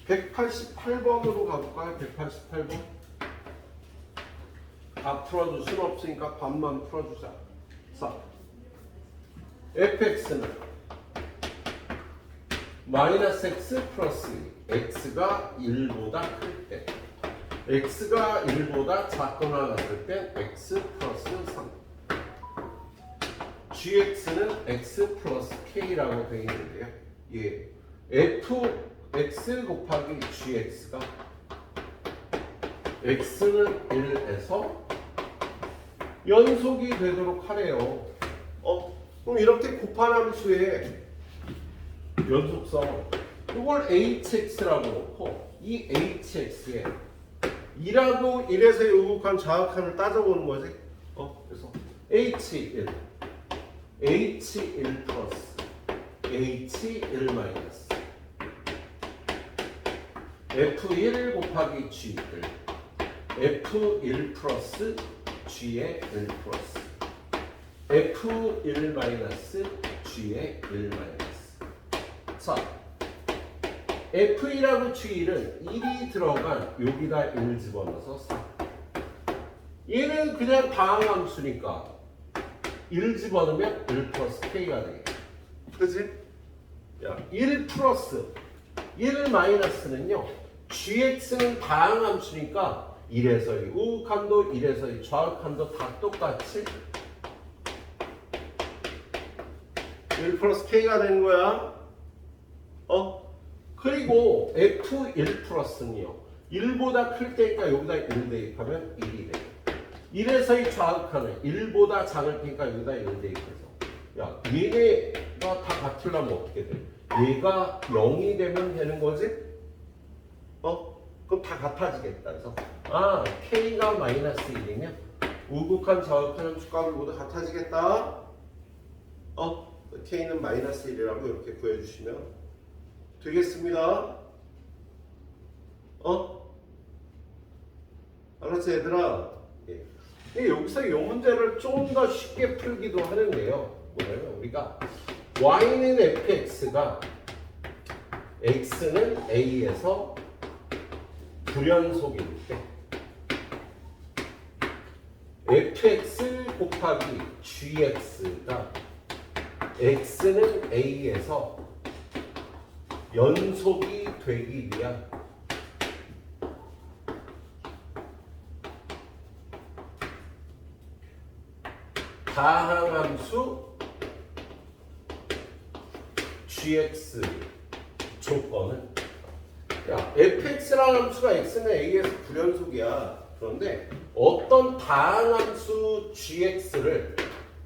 188번으로 가볼까요? 188번. 다 풀어줄 수는 없으니까 반만 풀어주자. 자, fx는 마이너스 x 플러스 2, x가 1보다 클 때, x가 1보다 작거나 같을 땐 x 플러스 3. gx는 x 플러스 k라고 되어 있는데요. 예, fx 곱하기 gx가 x는 1에서 연속이 되도록 하래요. 그럼 이렇게 곱한 함수의 연속성 이걸 hx라고 놓고 이 hx에 2라고 1에서의 우극한 좌극한을 따져보는 거지. 그래서 h1 h1 플러스 h1 마이너스 f1 곱하기 g1 f1 플러스 g의 1 플러스 f1 마이너스 g의 1 마이너스. 자, f1하고 g1은 1이 들어간 여기다 1 집어넣어서 4. 얘는 그냥 다항함수니까 1 집어넣으면 1 플러스 k가 되겠다. 그치? 야, 1 플러스 1 마이너스는요, gx는 다항함수니까 1에서의 우극한도 1에서의 좌극한도 다 똑같이 1 플러스 k가 되는 거야. 그리고 f1 플러스는요, 1보다 클 때니까 여기다 1 대입하면 1이 돼. 1에서의 좌극한은 1보다 작을 테니까 여기다 1 대입해서, 야, 얘네가 다 같으려면 어떻게 돼? 얘가 0이 되면 되는 거지? 그럼 다 같아지겠다. 그래서 k가 마이너스 1이면 우극한 좌극한 함수값을 모두 같아지겠다. k는 마이너스 1이라고 이렇게 구해주시면 되겠습니다. 알았지 얘들아? 예. 여기서 이 문제를 좀 더 쉽게 풀기도 하는데요. 뭐냐면 우리가 y는 fx가 x는 a에서 불연속일 때 fx 곱하기 gx가 x는 a에서 연속이 되기 위한 다항함수 gx 조건은, 야, fx라는 함수가 x는 a에서 불연속이야. 그런데 어떤 다항함수 gx를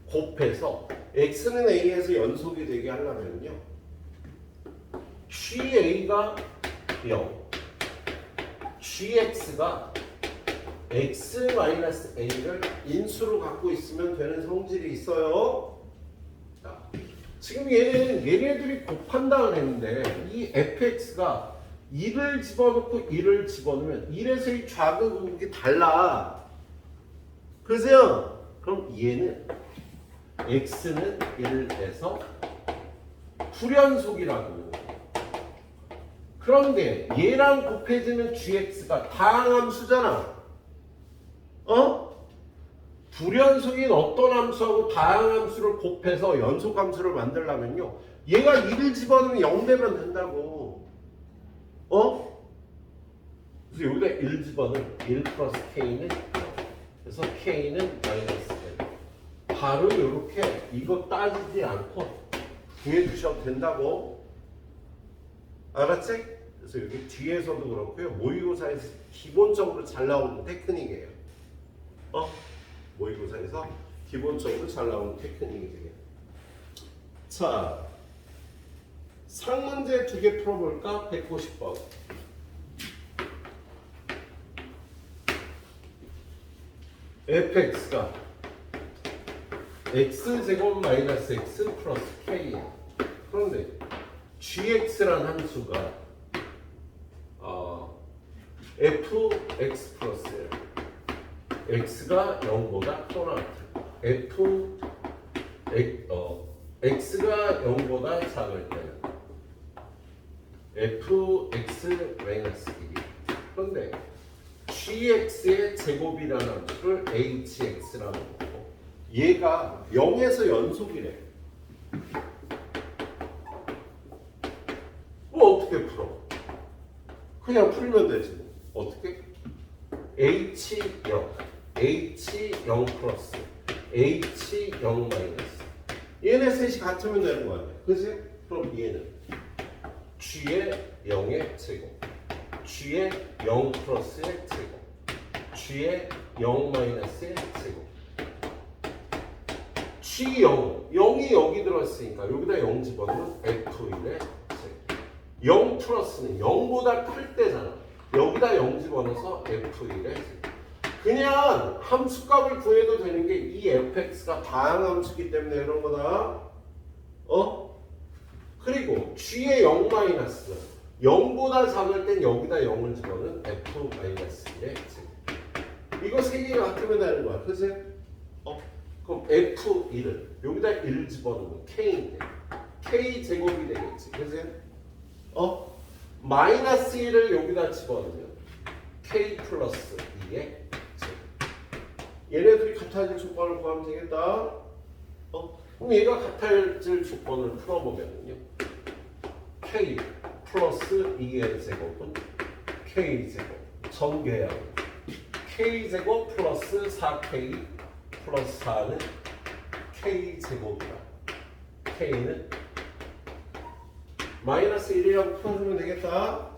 곱해서 x는 a에서 연속이 되게 하려면요, ga가 0, gx가 x-a를 인수로 갖고 있으면 되는 성질이 있어요. 자, 지금 얘네들이 곱한다 그랬는데 이 fx가 1을 집어넣고 1을 집어넣으면 1에서의 좌극이 달라. 그죠? 그럼 얘는 x는 1에서 불연속이라고. 그런데 얘랑 곱해지는 gx가 다항함수잖아. 불연속인 어떤 함수하고 다항함수를 곱해서 연속함수를 만들려면요, 얘가 1을 집어넣으면 0 되면 된다고. 그래서 여기다 1 집어넣으면 1 플러스 k는 0. 그래서 k는 마이너스 1. 바로 이렇게 이거 따지지 않고 구해주셔도 된다고. 알았지? 그래서 여기 뒤에서도 그렇고요. 모의고사에서 기본적으로 잘 나오는 테크닉이에요. 모의고사에서 기본적으로 잘 나오는 테크닉이에요. 자, 상문제 2개 풀어볼까? 150번. fx가 x제곱 마이너스 x 플러스 k예요. 그런데 gx란 함수가 fx 플러스 x가 0보다 크거나 같을까? x가 0보다 작을 때는 fx 마이너스 1이. 그런데 gx의 제곱이라는 함수를 hx라고 하고 얘가 0에서 연속이래. 뭐 어떻게 풀어? 그냥 풀면 되지. 어떻게? h0 플러스 h0 마이너스 얘네 셋이 같으면 되는 거 아니야. 그치? 그럼 얘는 g의 0의 제곱, g의 0 플러스의 제곱, g의 0 마이너스의 제곱, g0, 0이 여기 들어있으니까 여기다 0 집어넣으면 f1의 제곱. 0 플러스는 0보다 클 때잖아. 여기다 0 집어넣어서 f1의 제곱. 그냥 함수값을 구해도 되는 게 이 fx가 다항함수기 때문에 이런 거다. 그리고 g의 0 마이너스 0보다 작을 땐 여기다 0을 집어넣은 f-1의 제곱. 이거 세 개가 같으면 되는 거야. 그치? 그럼 f1을 여기다 1 집어넣으면 k인데 k 제곱이 되겠지. 그치? 마이너스 1을 여기다 집어넣으면 k 플러스 2의 제곱. 얘네들이 같아질 조건을 구하면 되겠다. 그럼 얘가 같아질 조건을 풀어보면요, k 플러스 2의 제곱은 k 제곱 전개야. k 제곱 플러스 4k 플러스 4는 k 제곱이다. k는 마이너스 1이라고 풀어주면 되겠다.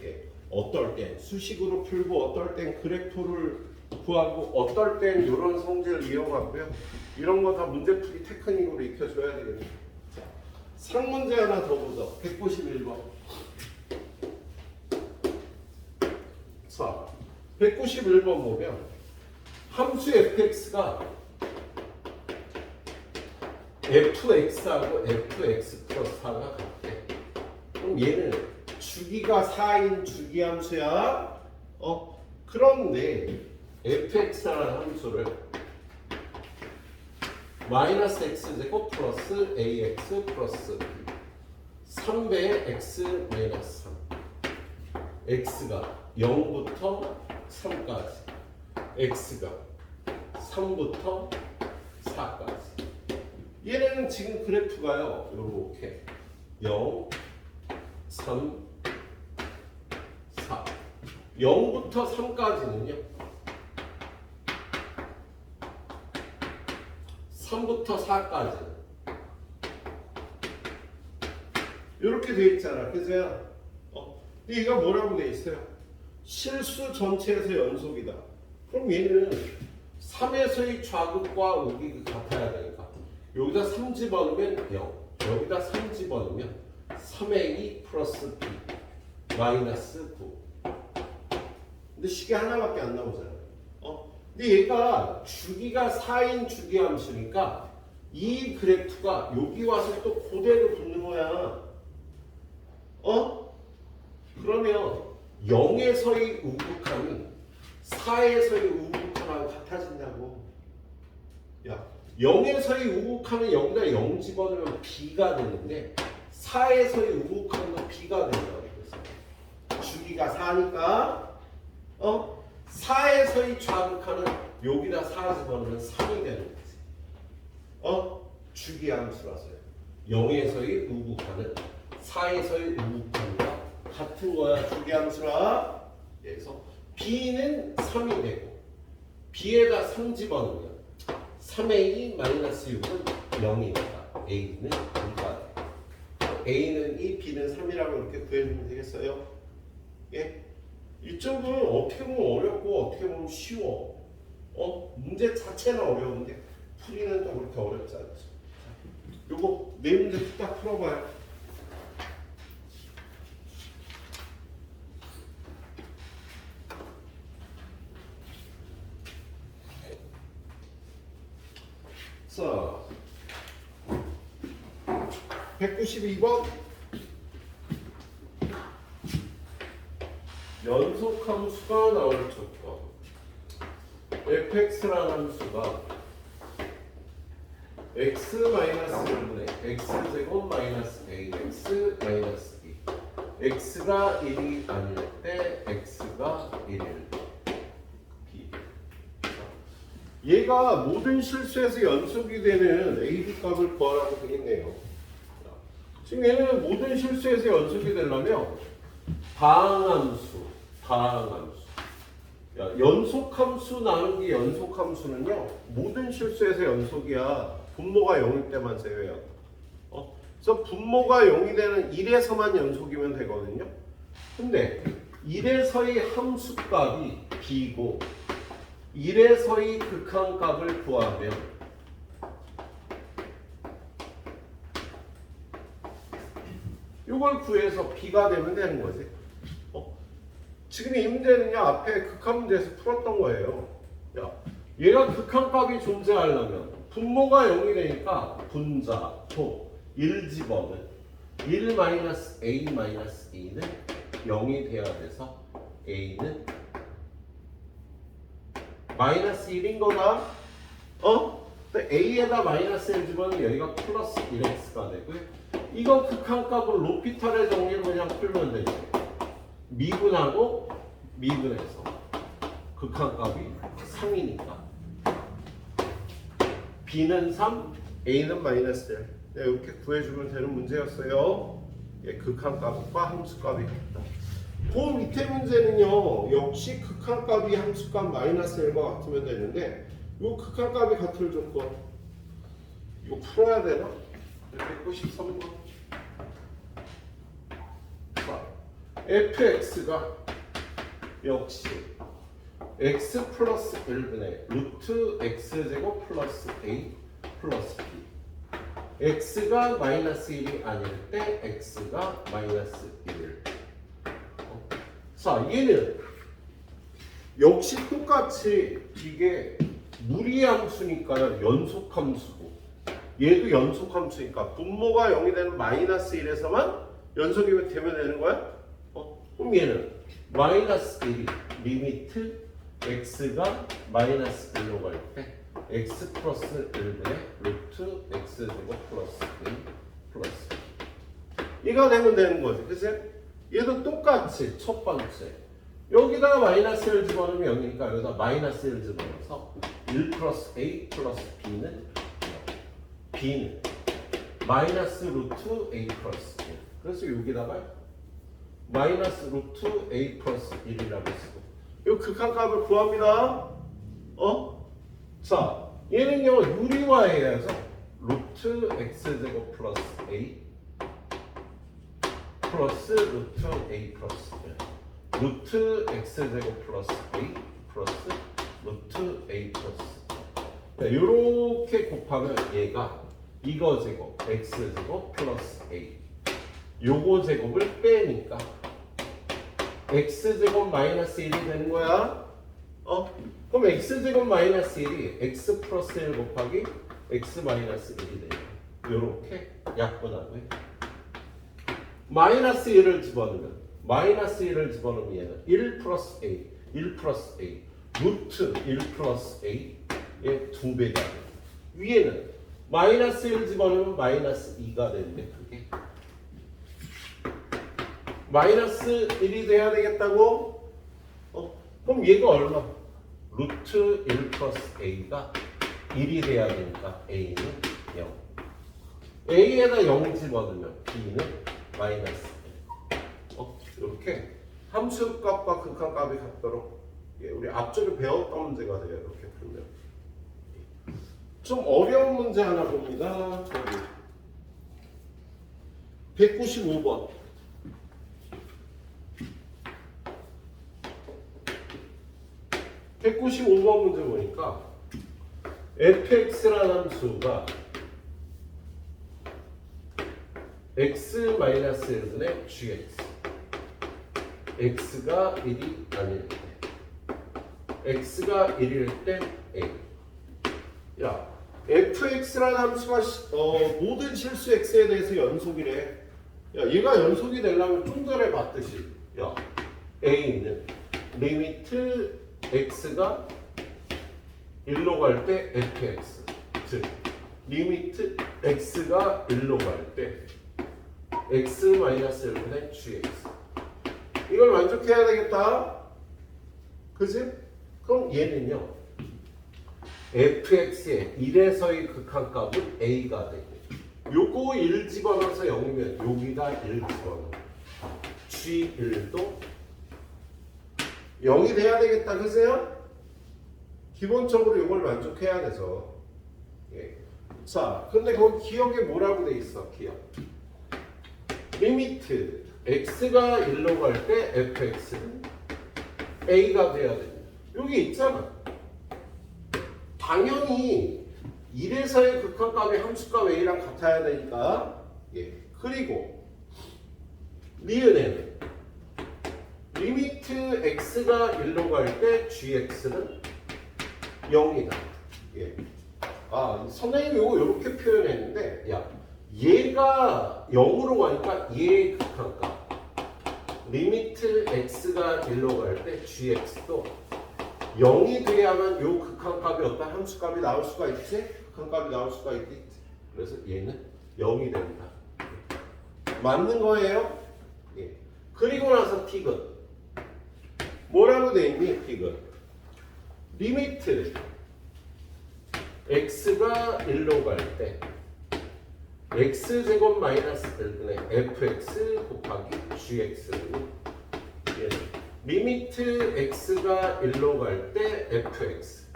예. 어떨 땐 수식으로 풀고 어떨 땐 그래프를 구하고 어떨 땐 이런 성질을 이용하고요. 이런 거 다 문제풀이 테크닉으로 익혀줘야 되겠네. 자, 상문제 하나 더 보자. 191번. 자, 191번 보면 함수 fx가 fx하고 fx 플러스 4가 같대. 그럼 얘는 주기가 4인 주기함수야. 그런데 fx라는 함수를 마이너스 x제곱 플러스 ax 플러스 b 3배의 x 마이너스 3 x가 0부터 3까지 x가 3부터 4까지 얘네는 지금 그래프가요 이렇게 0, 3, 4 0부터 3까지는요 3부터 4까지 이렇게 돼 있잖아. 그죠? 근데 얘가 뭐라고 돼 있어요? 실수 전체에서 연속이다. 그럼 얘는 3에서의 좌극과 우극이 같아야 되니까 여기다 3 집어넣으면 0, 여기다 3 집어넣으면 3a 플러스 b 마이너스 9. 근데 식이 하나밖에 안 나오잖아요. 근데 얘가 주기가 4인 주기함수니까 이 그래프가 여기 와서 또 그대로 붙는 거야. 그러면 0에서의 우극함이 4에서의 우극함하고 같아진다고. 야, 0에서의 우극함은 여기다 0 집어넣으면 B가 되는데 4에서의 우극함도 B가 된다고 그랬어. 주기가 4니까 4에서의 좌극함은 여기다 4 집어넣으면 3이 되는 거지. 주기 함수라서요. 0에서의 우극함은 4에서의 우극함과 같은 거야. 주기 함수라. 그래서 B는 3이 되고 B에다 3 집어넣으면 3A-6은 0이니까 A는 2가 돼. A는 2, B는 3이라고 이렇게 구해주면 되겠어요? 예? 이쪽은 어떻게 보면 어렵고 어떻게 보면 쉬워. 문제 자체는 어려운데 풀이는 또 그렇게 어렵지 않죠. 요거 네 문제 딱 풀어봐요. 자, 192번 연속함수가 나올 조건. fx라는 함수가 x-1분의 x제곱 마이너스 ax 마이너스 2 x가 1이 아닐 때 x가 1일 b. 얘가 모든 실수에서 연속이 되는 a,b 값을 구하라고 되겠네요. 지금 얘는 모든 실수에서 연속이 되려면 다항함수. 연속함수 나눈 게 연속함수는요 모든 실수에서 연속이야. 분모가 0일 때만 제외야. 그래서 분모가 0이 되는 1에서만 연속이면 되거든요. 근데 1에서의 함수값이 b고 1에서의 극한값을 구하면 이걸 구해서 b가 되면 되는 거지. 지금 이 문제는요 앞에 극한 문제에서 풀었던 거예요. 야, 얘가 극한값이 존재하려면 분모가 0이 되니까 분자, 호, 1 집어는 1 마이너스 a 마이너스 2는 0이 돼야 돼서 a는 마이너스 1인 거다. a에다 마이너스 1 집어는 여기가 플러스 1x가 되고요. 이거 극한값을 로피탈의 정리로 그냥 풀면 되죠. 미분하고 미분해서 극한값이 3이니까 b는 3, a는 마이너스 1. 네, 이렇게 구해주면 되는 문제였어요. 예, 극한값과 함수값이 같다. 그 밑에 문제는요 역시 극한값이 함수값 마이너스 1과 같으면 되는데 이 극한값이 같을 조건 이거 풀어야 되나? 193번 fx가 역시 x 플러스 1분의 루트 x제곱 플러스 a 플러스 b x가 마이너스 1이 아닐 때 x가 마이너스 1일. 자, 얘는 역시 똑같이 이게 무리함수니까요 연속함수고 얘도 연속함수니까 분모가 0이 되는 마이너스 1에서만 연속이 되면 되는 거야? 그럼 얘는 마이너스 1이 리미트 x가 마이너스 1로 갈 때 x 플러스 1분의 루트 x제곱 플러스 1 플러스 얘가 되면 거지. 그치? 얘도 똑같이 첫 번째 여기다가 마이너스 1 집어넣으면 0이니까 여기다 마이너스 1 집어넣어서 1 플러스 a 플러스 b는 마이너스 루트 a 플러스 1. 그래서 여기다가 마이너스 루트 a 플러스 1이라고 쓰고 이 극한값을 구합니다. 자, 얘는요 유리화해서 루트 x제곱 플러스 a 플러스 루트 a 플러스 1 루트 x제곱 플러스 a 플러스 루트 a 플러스 이렇게 곱하면 얘가 이거 제곱 x제곱 플러스 a 요거 제곱을 빼니까 x제곱 마이너스 1이 되는 거야. 그럼 x제곱 마이너스 1이 x 플러스 1 곱하기 x 마이너스 1이 돼요. 요렇게 약분하고요. 마이너스 1을 집어넣으면 마이너스 1을 집어넣으면 얘는 1 플러스 A, 1 플러스 A, 루트 1 플러스 A의 2배가 돼요. 위에는 마이너스 1 집어넣으면 마이너스 2가 되는데 그게 마이너스 1이 돼야 되겠다고? 그럼 얘가 얼마? 루트 1 플러스 A가 1이 돼야 되니까 A는 0. A에다 0 집어넣으면 B는 마이너스 1. 이렇게 함수값과 극한값이 같도록 우리 앞쪽에 배웠던 문제가 돼요. 이렇게 풀면. 좀 어려운 문제 하나 봅니다. 195번. 195번 문제 보니까 fx라는 함수가 x-1분의 gx x가 1이 아닐 때 x가 1일 때 a 야 fx라는 함수가 모든 실수 x에 대해서 연속이래. 야 얘가 연속이 되려면 좀 전에 봤듯이 야 a는 리미트 x가 1로 갈 때 fx 즉 리미트 x가 1로 갈 때 x-1분의 gx 이걸 만족해야 되겠다. 그지? 그럼 얘는요 fx의 1에서의 극한값은 a가 되고 요거 1 집어넣어서 0이면 여기다 1 집어넣어 g1도 0이 돼야 되겠다. 그세요? 기본적으로 이걸 만족해야 돼서 자 근데 거기 기억에 뭐라고 돼 있어? 기억 리미트 x가 1로 갈 때 fx는 a가 돼야 됩니다. 여기 있잖아. 당연히 1에서의 극한값의 함수값 a랑 같아야 되니까 그리고 니은에는 리미트 x가 1로 갈 때 gx는 0이다. 선생님이 이거 이렇게 표현했는데 얘가 0으로 가니까 얘의 극한값 리미트 x가 1로 갈 때 gx도 0이 돼야만 요 극한값이 어떤 함수값이 나올 수가 있지? 극한값이 나올 수가 있지. 그래서 얘는 0이 됩니다. 맞는 거예요? 그리고 나서 틱은 뭐라고 돼 있니? 틱은 리미트 x가 1로 갈 때 x제곱 마이너스 1분의 fx 곱하기 gx는 리미트 x가 1로 갈 때 fx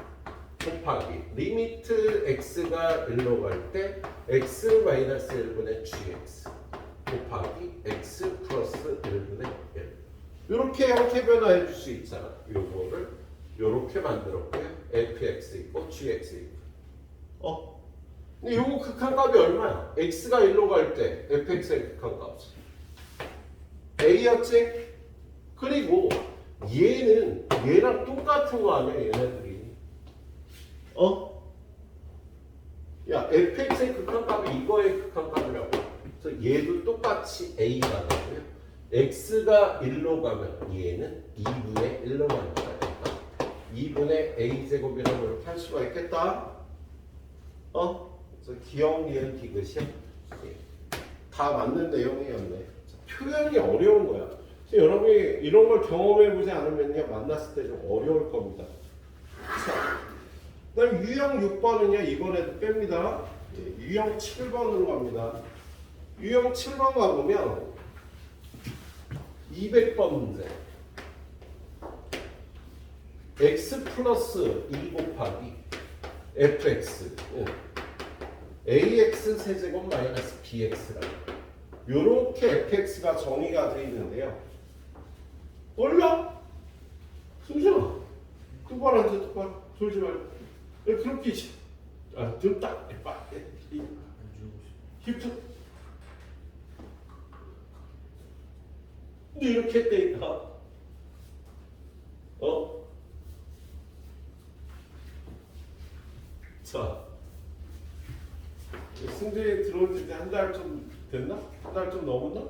곱하기 리미트 x가 1로 갈 때 x 마이너스 1분의 gx 곱하기 x 플러스 1분의 1 이렇게 변화해 줄 수 있잖아. 요거를 요렇게 만들었고요. fx 있고 gx 있고 근데 요거 극한값이 얼마야? x가 1로 갈 때 fx의 극한값 a였지? 그리고 얘는 얘랑 똑같은 거 아니야? 얘네들이 야 fx의 극한값이 이거의 극한값이라고. 그래서 얘도 똑같이 a가 나고요. x가 1로 가면 얘는 2분의 1로 가는 거야. 2분의 a제곱이라고 이렇게 할 수가 있겠다. 그래서 기억, 니은, 디귿이야. 다 맞는 내용이었네. 표현이 어려운 거야. 여러분이 이런 걸 경험해보지 않으면요 만났을 때 좀 어려울 겁니다. 자, 그다음 유형 6번은요 이번에도 뺍니다. 유형 7번으로 갑니다. 유형 7번 가보면 200번 문제. x 플러스 2 곱하기 fx ax 세제곱 마이너스 bx라고 요렇게 fx가 정의가 되어 있는데요. 몰라? 승준아 똑바로 앉아. 똑바로 졸지 말고 그렇게 좀 딱 힙트 근데 이렇게 돼 있다. 자 승준이 들어온 지 한 달 좀 됐나? 한 달 좀 넘었나?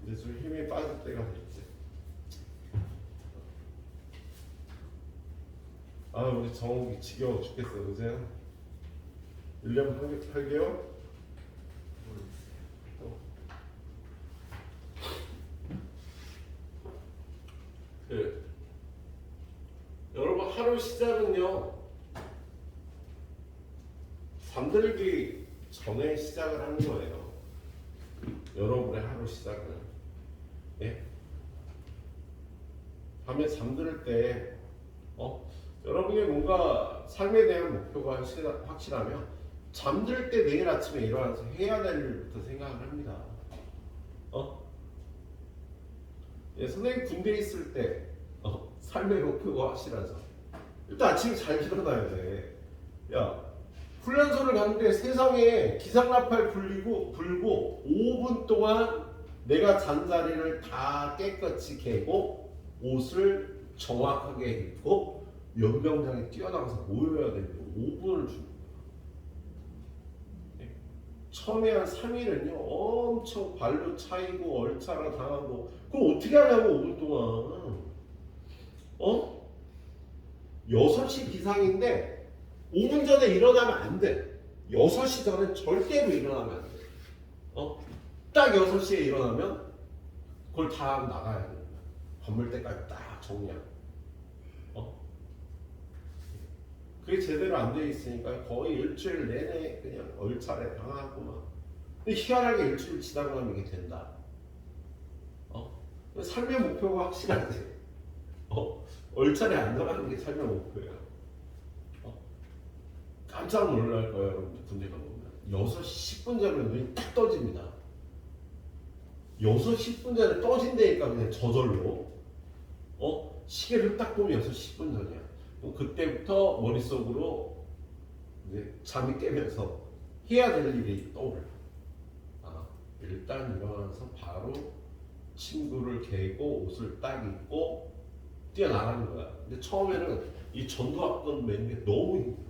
이제 좀 힘이 빠질 때가 됐지. 아 우리 정욱이 지겨워 죽겠어 그제? 1년 8개월? 여러분 하루 시작은요 잠들기 전에 시작을 하는 거예요. 여러분의 하루 시작은 예? 밤에 잠들 때 여러분이 뭔가 삶에 대한 목표가 확실하면 잠들 때 내일 아침에 일어나서 해야 될 일부터 생각을 합니다. 예, 선생님 군대에 있을 때 삶의 목표가 확실하죠. 일단 아침에 잘 일어나야 돼. 야 훈련소를 갔는데 세상에 기상나팔 불고 5분 동안 내가 잔자리를 다 깨끗이 개고 옷을 정확하게 입고 연병장에 뛰어나가서 모여야 되는데 5분을 주는 거야. 처음에 한 3일은요 엄청 발로 차이고 얼차려 당하고 그걸 어떻게 하냐고 5분 동안 6시 기상인데 5분 전에 일어나면 안 돼. 6시 전에 절대로 일어나면 안 돼. 딱 6시에 일어나면 그걸 다 하고 나가야 돼. 밥 먹을 때까지 딱 정리하고. 그게 제대로 안 돼 있으니까 거의 일주일 내내 그냥 얼차례 당하고 막. 근데 희한하게 일주일 지나고 나면 이게 된다. 삶의 목표가 확실하지. 얼차례 안 나가는 게 삶의 목표야. 깜짝 놀랄 거예요, 여러분. 군대 가보면 6시 10분 전에 눈이 딱 떠집니다. 6시 10분 전에 떠진다니까 그냥 저절로. 시계를 딱 보면 6시 10분 전이야. 그때부터 머릿속으로 이제 잠이 깨면서 해야 될 일이 떠올라. 일단 일어나서 바로 침구를 개고 옷을 딱 입고 뛰어나가는 거야. 근데 처음에는 이 전투화권 매는 게 너무 힘들어.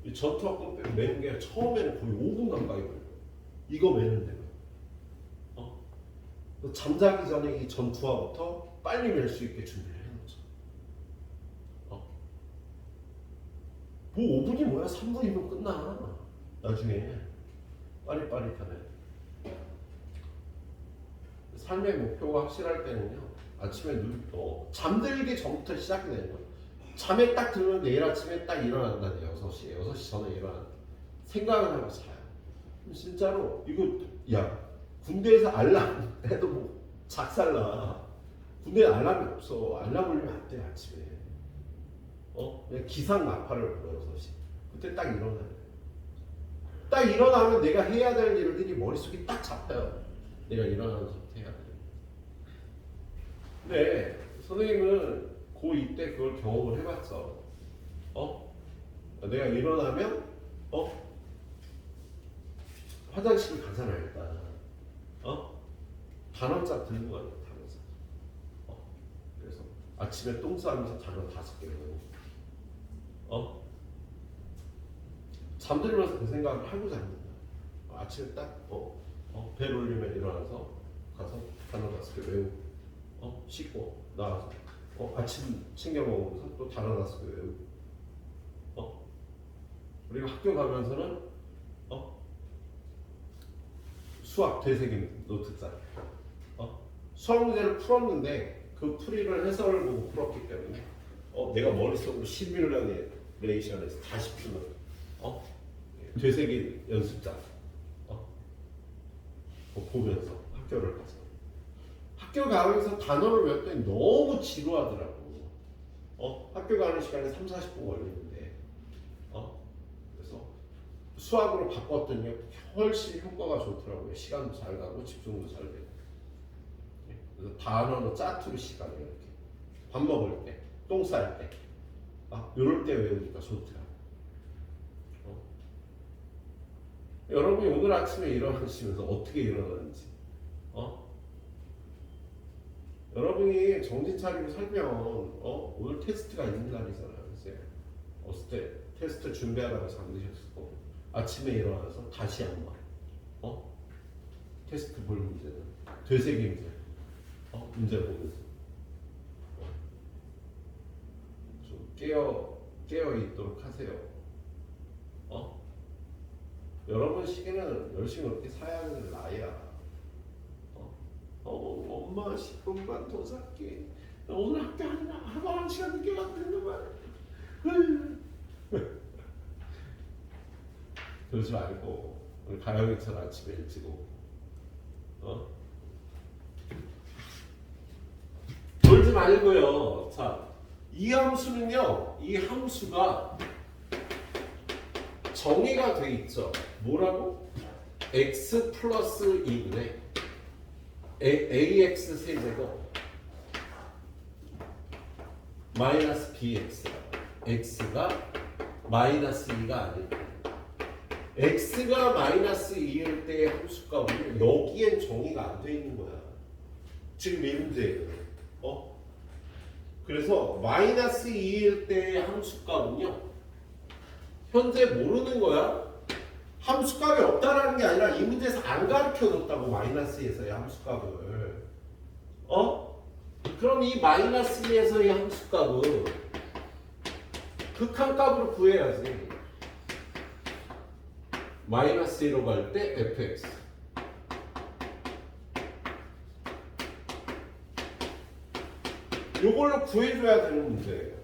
이 전투화권 매는 게 처음에는 거의 5분 가까이 걸려. 이거 매는데. 잠자기 전에 이 전투화부터 빨리 멜 수 있게 준비를 해놓자. 뭐 5분이 뭐야? 3분이면 끝나. 나중에 빠릿빠릿하네. 삶의 목표가 확실할 때는요 아침에 잠들기 전부터 시작이 되는 거예요. 잠에 딱 들면 내일 아침에 딱 일어난다네. 6시 전에 일어나 생각을 하고 자요. 진짜로 이거 야 군대에서 알람 해도 뭐 작살나. 군대에 알람이 없어. 알람 울리면 안 돼 아침에. 그냥 기상 나팔을 불어요. 6시 그때 딱 일어나야 돼. 딱 일어나면 내가 해야 될 일들이 머릿속에 딱 잡혀요. 내가 일어나면서 해야 돼. 근데 선생님은 고2 때 그걸 경험을 해봤어. 내가 일어나면 화장실을 가잖아 일단. 단원짝 들고 가요. 단원짝. 그래서 아침에 똥 싸면서 단원 5개 외우고. 잠들면서 그 생각을 하고 잡니다. 아침에 딱 벨 울리면 일어나서 가서 단원 5개 외우고 씻고 나와서 아침 챙겨 먹으면서 또 단원 5개 외우고 그리고 학교 가면서는 수학 되새김 노트장 수학 문제를 풀었는데 그 풀이를 해설을 보고 풀었기 때문에 내가 머릿속으로 시뮬레이션에서 다시 푸는 되새김 연습장 보면서 학교를 가서 학교 가면서 단어를 외웠더니 너무 지루하더라고. 학교 가는 시간에 3-40분 걸리는데 그래서 수학으로 바꿨더니 훨씬 효과가 좋더라고요. 시간도 잘 가고 집중도 잘 되고. 그래서 단어는 짜투리 시간에 이렇게 밥 먹을 때, 똥 쌀 때, 이럴 때 외우니까 좋더라고요. 여러분이 오늘 아침에 일어나시면서 어떻게 일어나는지 여러분이 정신 차리고 살면 오늘 테스트가 있는 날이잖아요. 이제 어렸을 때 테스트 준비하다가 잠드셨을 거고 아침에 일어나서 다시 한번 테스트 볼 문제는 되새김 문제 문제 보면서 좀 깨어 있도록 하세요. 여러분 시기는 열심히 그렇게 사야 하는 나이야. 엄마 10분만 더 살게. 오늘 학교 한 시간 늦게 왔는데 말이야. 그러지 말고 오늘 가영이처럼 아침에 일찍 오고 놀지 말고요. 자, 이 함수는요, 이 함수가 정의가 돼 있죠. 뭐라고? x 플러스 2분의 ax 세제곱 마이너스 bx. x가 마이너스 2가 아닐 때, x가 마이너스 2일 때의 함수값은 여기엔 정의가 안 돼 있는 거야. 지금 이 문제예요. 그래서 마이너스 2일 때의 함수값은요, 현재 모르는 거야. 함수값이 없다라는 게 아니라 이 문제에서 안 가르쳐줬다고, 마이너스에서의 함수값을. 그럼 이 마이너스 2에서의 함수값은 극한값으로 구해야지. 마이너스 1로 갈 때 fx. 요걸로 구해줘야 되는 문제예요.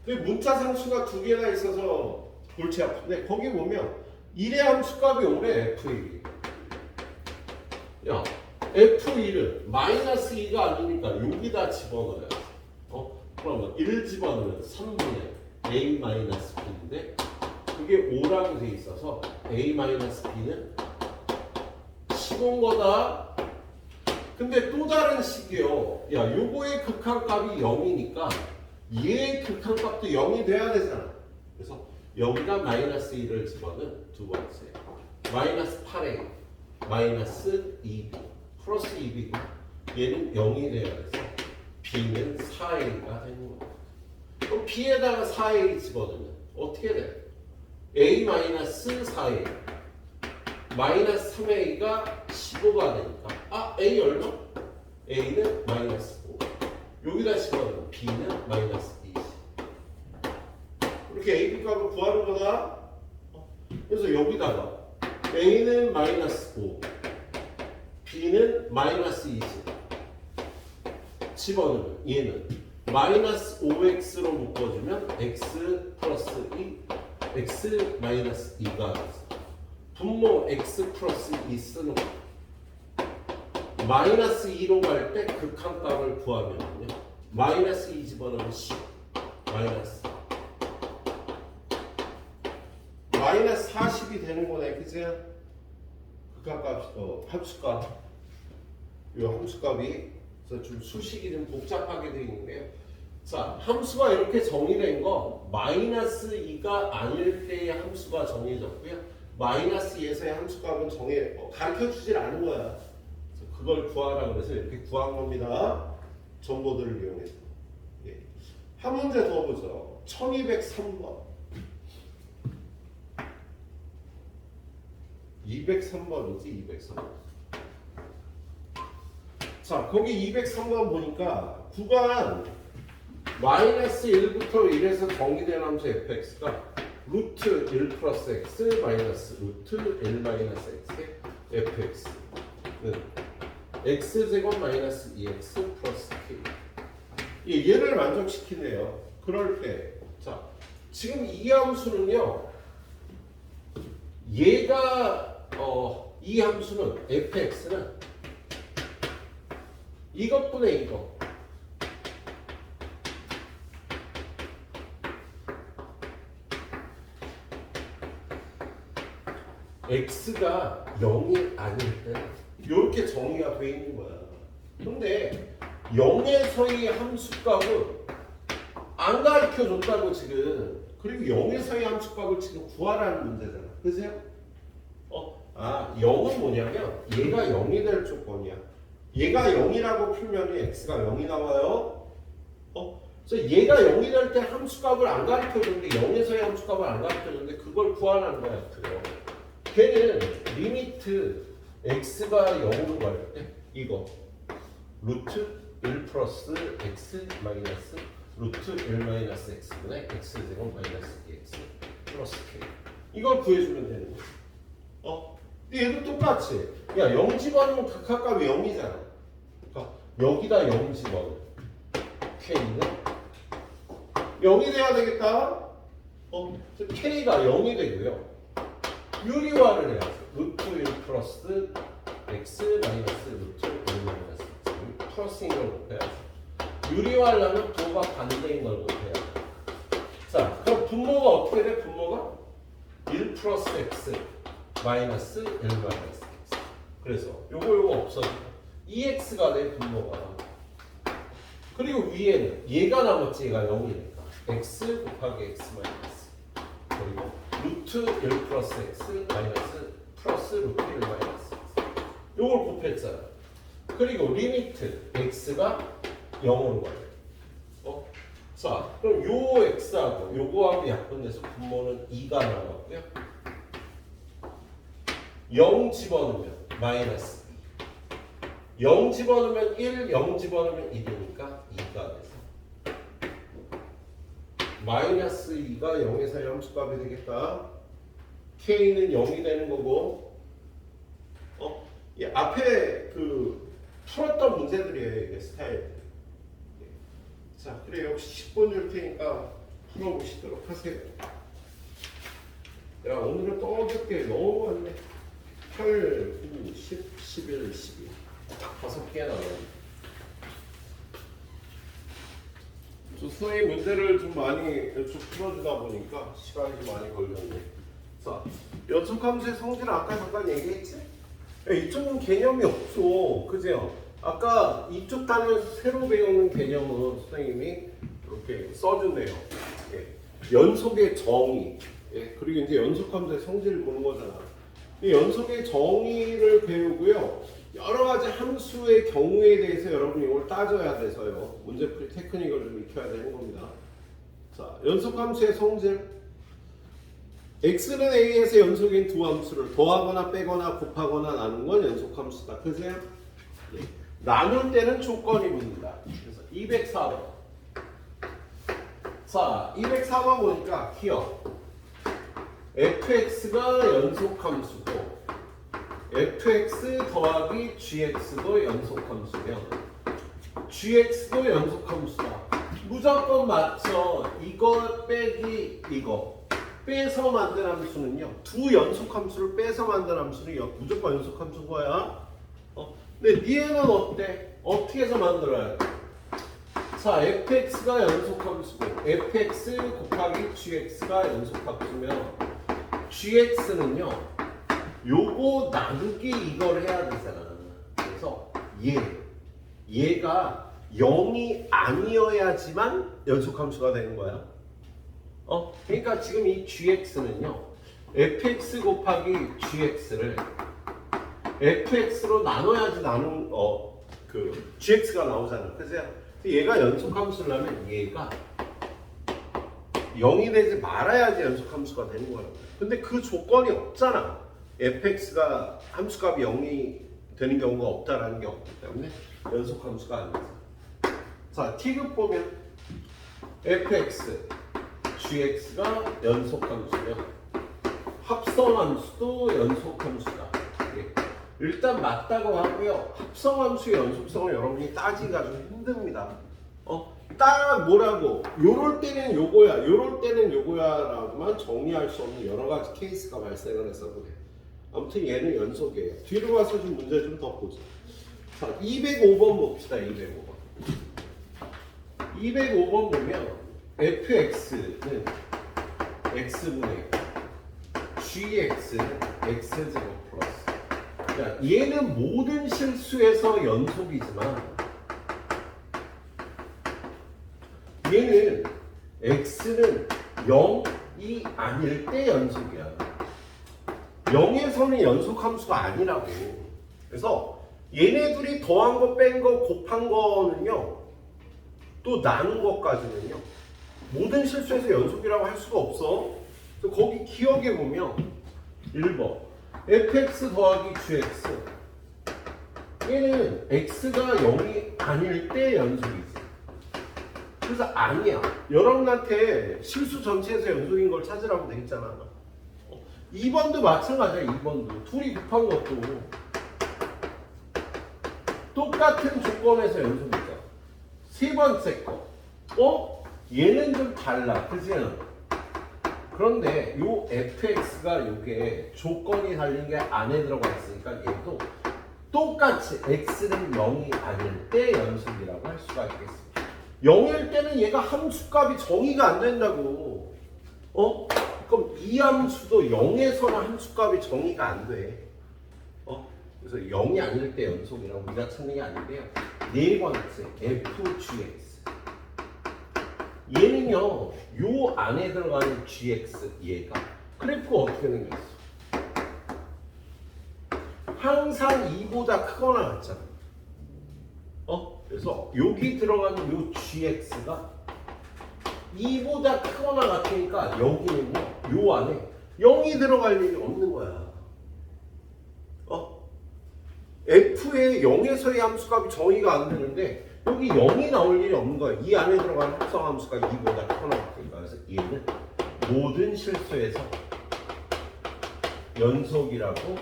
근데 문자 상수가 두 개나 있어서 골치 아픈데, 거기 보면 1의 함수값이 오래 f1. 야, f1은 마이너스 2가 아니니까 여기다 집어넣어야지. 그러면 1 집어넣으면 3분의 a 마이너스 b인데, 그게 5라고 돼 있어서 a 마이너스 b는 10온 거다. 근데 또 다른 식이요. 야, 요거의 극한값이 0이니까 얘의 극한값도 0이 돼야 되잖아. 그래서 여기다 마이너스 2를 집어넣은 두 번째. 마이너스 8a 마이너스 2b 플러스 2b고, 얘는 0이 돼야 돼서 b는 4a가 되는 거야. 그럼 b에다가 4a 집어넣으면 어떻게 돼? a 마이너스 4a 마이너스 3a가 15가 되니까, a 얼마? a는 마이너스 5. 여기다 집어넣으면 b는 마이너스 20. 이렇게 a, b 값을 구하는 거다. 그래서 여기다가 a는 마이너스 5, b는 마이너스 20 집어넣으면 얘는 마이너스 5x로 묶어주면 x 플러스 2, x 마이너스 2가 됐어. 분모 x 플러스 2 쓰는 거. 마이너스 2로 갈 때 극한값을 구하면요, 마이너스 2 집어넣으면 10 마이너스 마이너스 40이 되는 거네. 그치? 극한값, 함수값. 이 함수값이 그래서 좀 수식이 좀 복잡하게 되어 있는데요. 자, 함수가 이렇게 정의된 거, 마이너스 2가 아닐 때의 함수가 정해졌고요. 마이너스 2에서의 함수값은 가르쳐 주질 않은 거야. 그래서 그걸 구하라 그래서 이렇게 구한 겁니다. 정보들을 이용해서. 예. 한 문제 더 보죠. 1203번. 203번이지, 203번. 자, 거기 203번 보니까 구간 마이너스 1부터 1에서 정의된 함수 fx가 루트 1 플러스 x 마이너스 루트 1 마이너스 x의 fx는 x제곱 마이너스 2x 플러스 k. 얘를 만족시키네요. 그럴 때, 자, 지금 이 함수는요, 얘가 이 함수는 fx는 이것분의 이거, x가 0이 아닐 때 이렇게 정의가 돼 있는 거야. 근데 0에서의 함수값을 안 가르쳐 줬다고 지금. 그리고 0에서의 함수값을 지금 구하라는 문제잖아. 그죠? 0은 뭐냐면 얘가 0이 될 조건이야. 얘가 0이라고 풀면 x가 0이 나와요. 그래서 얘가 0이 될 때 함수값을 안 가르쳐 줬는데, 0에서의 함수값을 안 가르쳐 줬는데 그걸 구하라는 거야. 그래요. 걔는 리미트 x가 0으로 갈 때 이거 루트 1 플러스 x 마이너스 루트 1 마이너스 x분의 x제곱 마이너스 2x 플러스 k. 이걸 구해주면 되는 거야. 근데 얘도 똑같이. 야, 0 집어넣으면 각각값이 0이잖아. 그러니까 여기다 0 집어넣어. k는 0이 돼야 되겠다. k가 0이 되고요. 유리화를 해야죠. 루트 1 플러스 x 마이너스 루트 1 마이너스 x 플러스인 걸 곱해야죠. 유리화하려면 부호가 반대인 걸 곱해야죠. 자, 그럼 분모가 어떻게 돼? 분모가 1 플러스 x 마이너스 1 마이너스 x. 그래서 요거 없어져. 2x가 돼 분모가. 그리고 위에는 얘가 남았지. 얘가 0이니까 x 곱하기 x 마이너스 그리고 루트 1 플러스 x 마이너스 플러스 루트 1 마이너스 x. 요걸 곱했잖아. 그리고 리미트 x가 0으로 가요. 자, 그럼 요 x하고 요거하고 약분돼서 분모는 2가 나왔고요. 0 집어넣으면 마이너스 2. 0 집어넣으면 1, 0 집어넣으면 1이니까 2가 돼서 마이너스 2가 0에서 함수값이 되겠다. k는 0이 되는 거고. 이 앞에 그 풀었던 문제들이에요. 이게 스타일. 자, 그래 역시 10분 줄 테니까 풀어보시도록 하세요. 야, 오늘은 또 어렵게 너무 많네. 8, 9, 10, 11, 12. 딱 5개 나와요. 선생님 문제를 좀 많이 좀 풀어주다 보니까 시간이 좀 많이 걸렸네. 자, 연속함수의 성질은 아까 잠깐 얘기했지? 이쪽은 개념이 없어. 그죠? 아까 이쪽 단원 새로 배우는 개념은 선생님이 이렇게 써주네요. 연속의 정의. 그리고 이제 연속함수의 성질을 보는 거잖아. 이 연속의 정의를 배우고요. 여러 가지 함수의 경우에 대해서 여러분이 이걸 따져야 돼서요. 문제풀이 테크닉을 좀 익혀야 되는 겁니다. 자, 연속함수의 성질. x는 a에서 연속인 두 함수를 더하거나 빼거나 곱하거나 나눈 건 연속함수다. 그죠? 나눌 때는 조건이 붙는다. 그래서 204번. 자, 204번 보니까 기억. fx가 연속함수고 fx 더하기 gx도 연속함수면 gx도 연속함수다. 무조건 맞죠. 이거 빼기 이거 빼서 만든 함수는요. 두 연속함수를 빼서 만든 함수는 무조건 연속함수인 거야. 근데 얘는 어때? 어떻게 해서 만들어야 돼? 자, fx가 연속함수고 fx 곱하기 gx가 연속함수면 gx는요. 요거 나누기 이걸 해야 되잖아. 그래서 얘가 0이 아니어야지만 연속함수가 되는 거야. 그러니까 지금 이 gx는요. fx 곱하기 gx를 fx로 나눠야지 그 gx가 나오잖아. 그래서 얘가 연속함수라면 얘가 0이 되지 말아야지 연속함수가 되는 거예요. 근데 그 조건이 없잖아. fx가 함수값이 0이 되는 경우가 없다라는 게 없기 때문에 연속함수가 아니죠. 자, T급 보면 fx, gx가 연속함수면 합성함수도 연속함수다. 일단 맞다고 하고요. 합성함수의 연속성을 여러분이 따지기가 좀 힘듭니다. 딱 뭐라고 요럴 때는 요거야 요럴 때는 요거야라고만 정리할 수 없는 여러 가지 케이스가 발생을 해서 그래. 아무튼 얘는 연속이에요. 뒤로 가서 좀 문제 좀 더 보자. 자, 205번 봅시다. 205번. 205번 보면 fx는 x분의 gx는 x제곱 플러스. 자, 얘는 모든 실수에서 연속이지만 얘는 x는 0이 아닐 때 연속이야. 0에서는 연속함수가 아니라고. 그래서 얘네들이 더한 거, 뺀 거, 곱한 거는요. 또 나눈 것까지는요. 모든 실수에서 연속이라고 할 수가 없어. 그래서 거기 기억해 보면 1번 fx 더하기 gx 얘는 x가 0이 아닐 때 연속이지. 그래서 아니야. 여러분한테 실수 전체에서 연속인 걸 찾으라고 돼 있잖아. 2번도 마찬가지야. 2번도 둘이 곱한 것도 똑같은 조건에서 연속이잖아. 세 번째 거 얘는 좀 달라. 그치? 그런데 요 fx가 요게 조건이 달린 게 안에 들어가 있으니까 얘도 똑같이 x는 0이 아닐 때 연속이라고 할 수가 있겠습니다. 0일 때는 얘가 함수값이 정의가 안 된다고. 그럼 이 함수도 0에서는 함수값이 정의가 안 돼. 그래서 0이 아닐 때 연속이라고 우리가 찾는 게 아닌데요. 네 번째 fgx. 얘는요, 요 안에 들어가는 gx 얘가 그래프가 어떻게 생겼어? 항상 2보다 크거나 같잖아. 그래서 여기 들어가는 요 gx가 2보다 크거나 같으니까 여기는요, 요 안에 0이 들어갈 일이 없는 거야. f의 0에서의 함수값이 정의가 안 되는데 여기 0이 나올 일이 없는 거야. 이 안에 들어가는 합성 함수가 2보다 크거나 같으니까. 그래서 얘는 모든 실수에서 연속이라고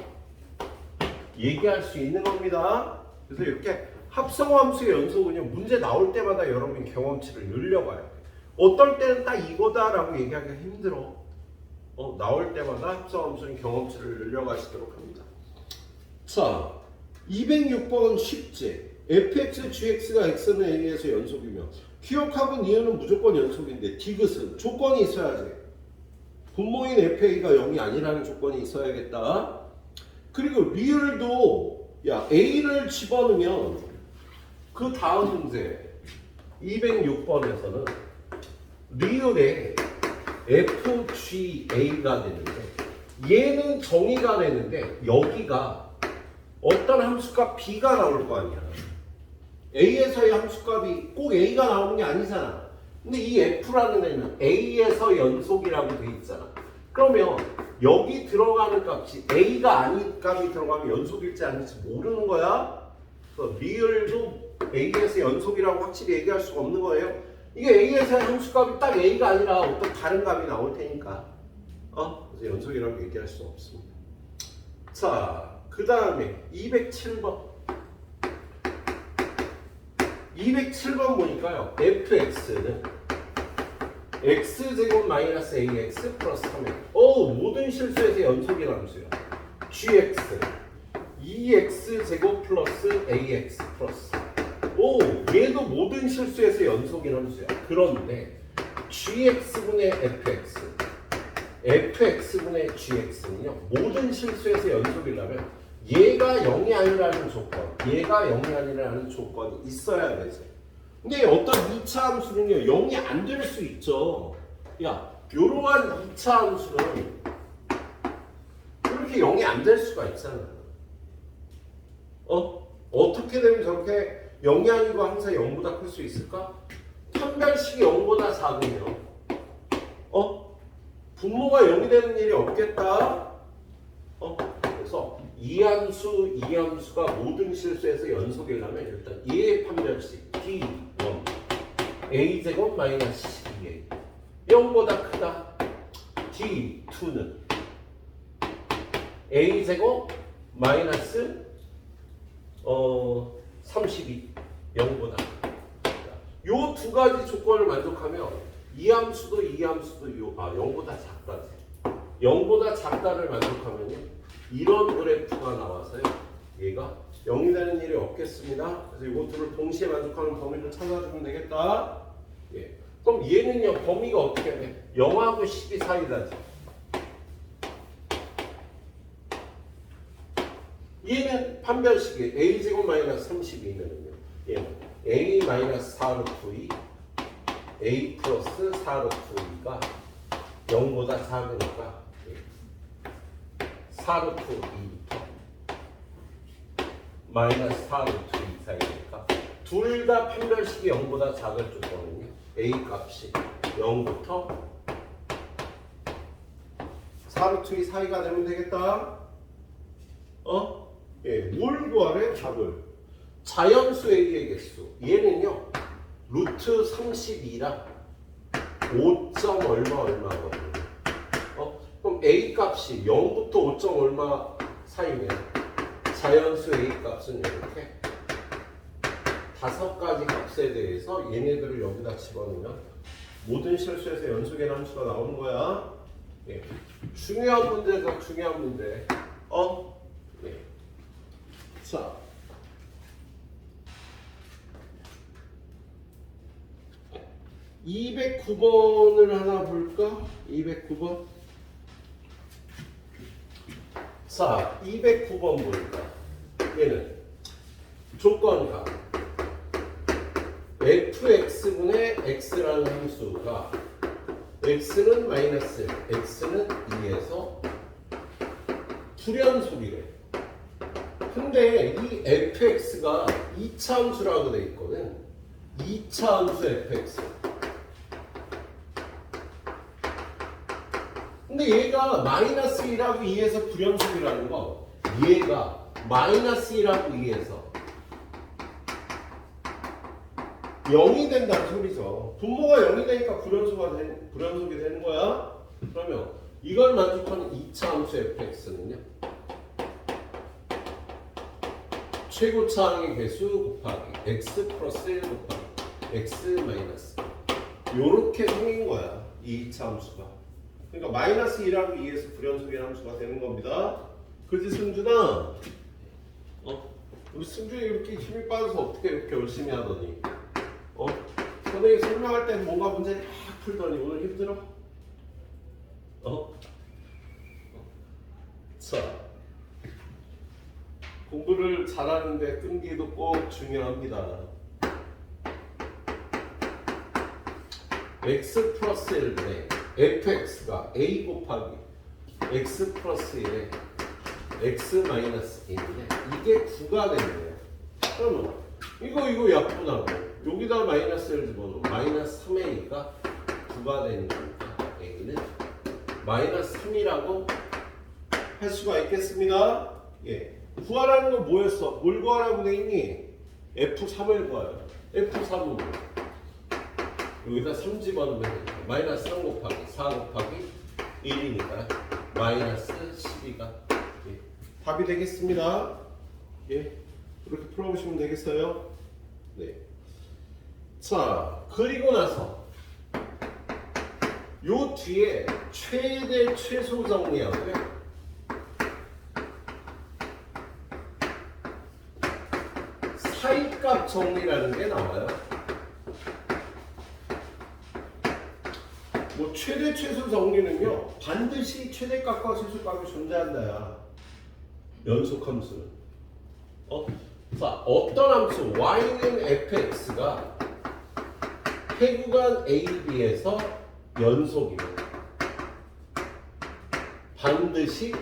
얘기할 수 있는 겁니다. 그래서 이렇게 합성함수의 연속은요, 문제 나올 때마다 여러분이 경험치를 늘려가야 돼. 어떨 때는 딱 이거다라고 얘기하기가 힘들어. 나올 때마다 합성함수는 경험치를 늘려가시도록 합니다. 자, 206번 쉽지. fx, gx가 x는 a에서 연속이며 기억하고 니은은 무조건 연속인데 디귿은 조건이 있어야지. 분모인 fa가 0이 아니라는 조건이 있어야겠다. 그리고 리을도 야 a를 집어넣으면 그 다음 문제 206번에서는 리을에 fga가 되는데 얘는 정의가 되는데 여기가 어떤 함수값 b가 나올 거 아니야. a에서의 함수값이 꼭 a가 나오는 게 아니잖아. 근데 이 f라는 애는 a에서 연속이라고 돼 있잖아. 그러면 여기 들어가는 값이 a가 아닌 값이 들어가면 연속일지 아닐지 모르는 거야. 그래서 리을도 a에서 연속이라고 확실히 얘기할 수가 없는 거예요. 이게 a에서의 함수값이 딱 a가 아니라 어떤 다른 값이 나올 테니까 그래서 연속이라고 얘기할 수 없습니다. 자, 그 다음에 207번 207번 보니까요, fx는 x제곱 마이너스 ax 플러스 3x. 모든 실수에서 연속이 함수야. gx 2x제곱 플러스 ax 플러스. 얘도 모든 실수에서 연속인 함수야. 그런데 gx분의 fx fx분의 gx는요, 모든 실수에서 연속이려면 얘가 0이 아니라는 조건, 얘가 0이 아니라는 조건이 있어야 되죠. 근데 어떤 2차 함수는요, 0이 안 될 수 있죠. 야, 요러한 2차 함수는 이렇게 0이 안 될 수가 있잖아. 어떻게 되면 저렇게 0이 아니고 항상 0보다 클 수 있을까? 판별식이 0보다 작으면 분모가 0이 되는 일이 없겠다. 그래서 이 함수가 모든 실수에서 연속이려면 일단 얘의 판별식 D1 a제곱 마이너스 12a 0보다 크다. D2는 a제곱 마이너스 32 0보다 크다. 요 두 가지 조건을 만족하면 이 함수도 0보다 작다지. 0보다 작다를 만족하면요, 이런 그래프가 나와서요, 얘가 0이 되는 일이 없겠습니다. 그래서 이거 둘을 동시에 만족하는 범위를 찾아주면 되겠다. 예. 그럼 얘는요, 범위가 어떻게 돼? 0하고 10이 사이다지. 얘는 판별식이 a제곱 마이너스 32면은요, 얘는 a 마이너스 4루트 2 a 플러스 4루트 2가 0보다 작으니까 4루트 2부터 마이너스 4루트 2 사이니까 둘 다 판별식이 0보다 작을 조건은요, a 값이 0부터 4루트 2 사이가 되면 되겠다. 뭘 구하래? 자연수 A의 개수. 얘는요. 루트 32라 5점 얼마거든요. 그럼 A 값이 0부터 5점 얼마 사이면 자연수 A 값은 이렇게 5가지 값에 대해서 얘네들을 여기다 집어넣으면 모든 실수에서 연속의 함수가 나오는 거야. 예. 중요한 문제다, 중요한 문제. 예. 자. 209번을 하나 볼까? 209번. 자, 209번 보니까 얘는 조건가 fx분의 x라는 함수가 x는 마이너스 x는 2에서 불연속이래. 근데 이 fx가 2차 함수라고 돼 있거든. 2차 함수 fx. 근데 얘가 마이너스 1하고 2에서 불연속이라는 거, 얘가 마이너스 1하고 2에서 0이 된다는 소리죠. 분모가 0이 되니까 불연속이 되는 거야. 그러면 이걸 만족하는 2차 함수 fx는요, 최고차항의 개수 곱하기 x 플러스 1 곱하기 x 마이너스 요렇게 생긴 거야. 이 2차 함수가. 그러니까 마이너스 1하고 2에서 불연속의 함수가 되는 겁니다. 그지 승준아? 우리 승준이 이렇게 힘이 빠져서 어떻게 이렇게 열심히 하더니 선생님이 설명할 때는 뭔가 문제를 막 풀더니 오늘 힘들어? 자, 공부를 잘하는데 끈기도 꼭 중요합니다. x 플러스 1분의 fx가 a 곱하기 x 플러스 1에 x 마이너스 1인데 이게 9가 되는 거예요. 그러면 이거 약분하고 여기다 마이너스를 집어넣으면 마이너스 3a가 9가 되는 거니까 a는 마이너스 3이라고 할 수가 있겠습니다. 예. 구하라는 건 뭐였어? 뭘 구하라고 돼 있니? F3을 구하요. F3은 여기다 3 집어넣으면 되니까 마이너스 3 곱하기 4 곱하기 1이니까 마이너스 12가 답이 되겠습니다. 예, 그렇게 풀어보시면 되겠어요. 네. 자, 그리고 나서 요 뒤에 최대 최소 정리하고요. 사이값 정리라는 게 나와요. 뭐 최대 최소 정리는요, 반드시 최대값과 최소값이 존재한다야. 연속함수는. 자, 어떤 함수 y는 fx가 해구간 AB에서 연속이면 반드시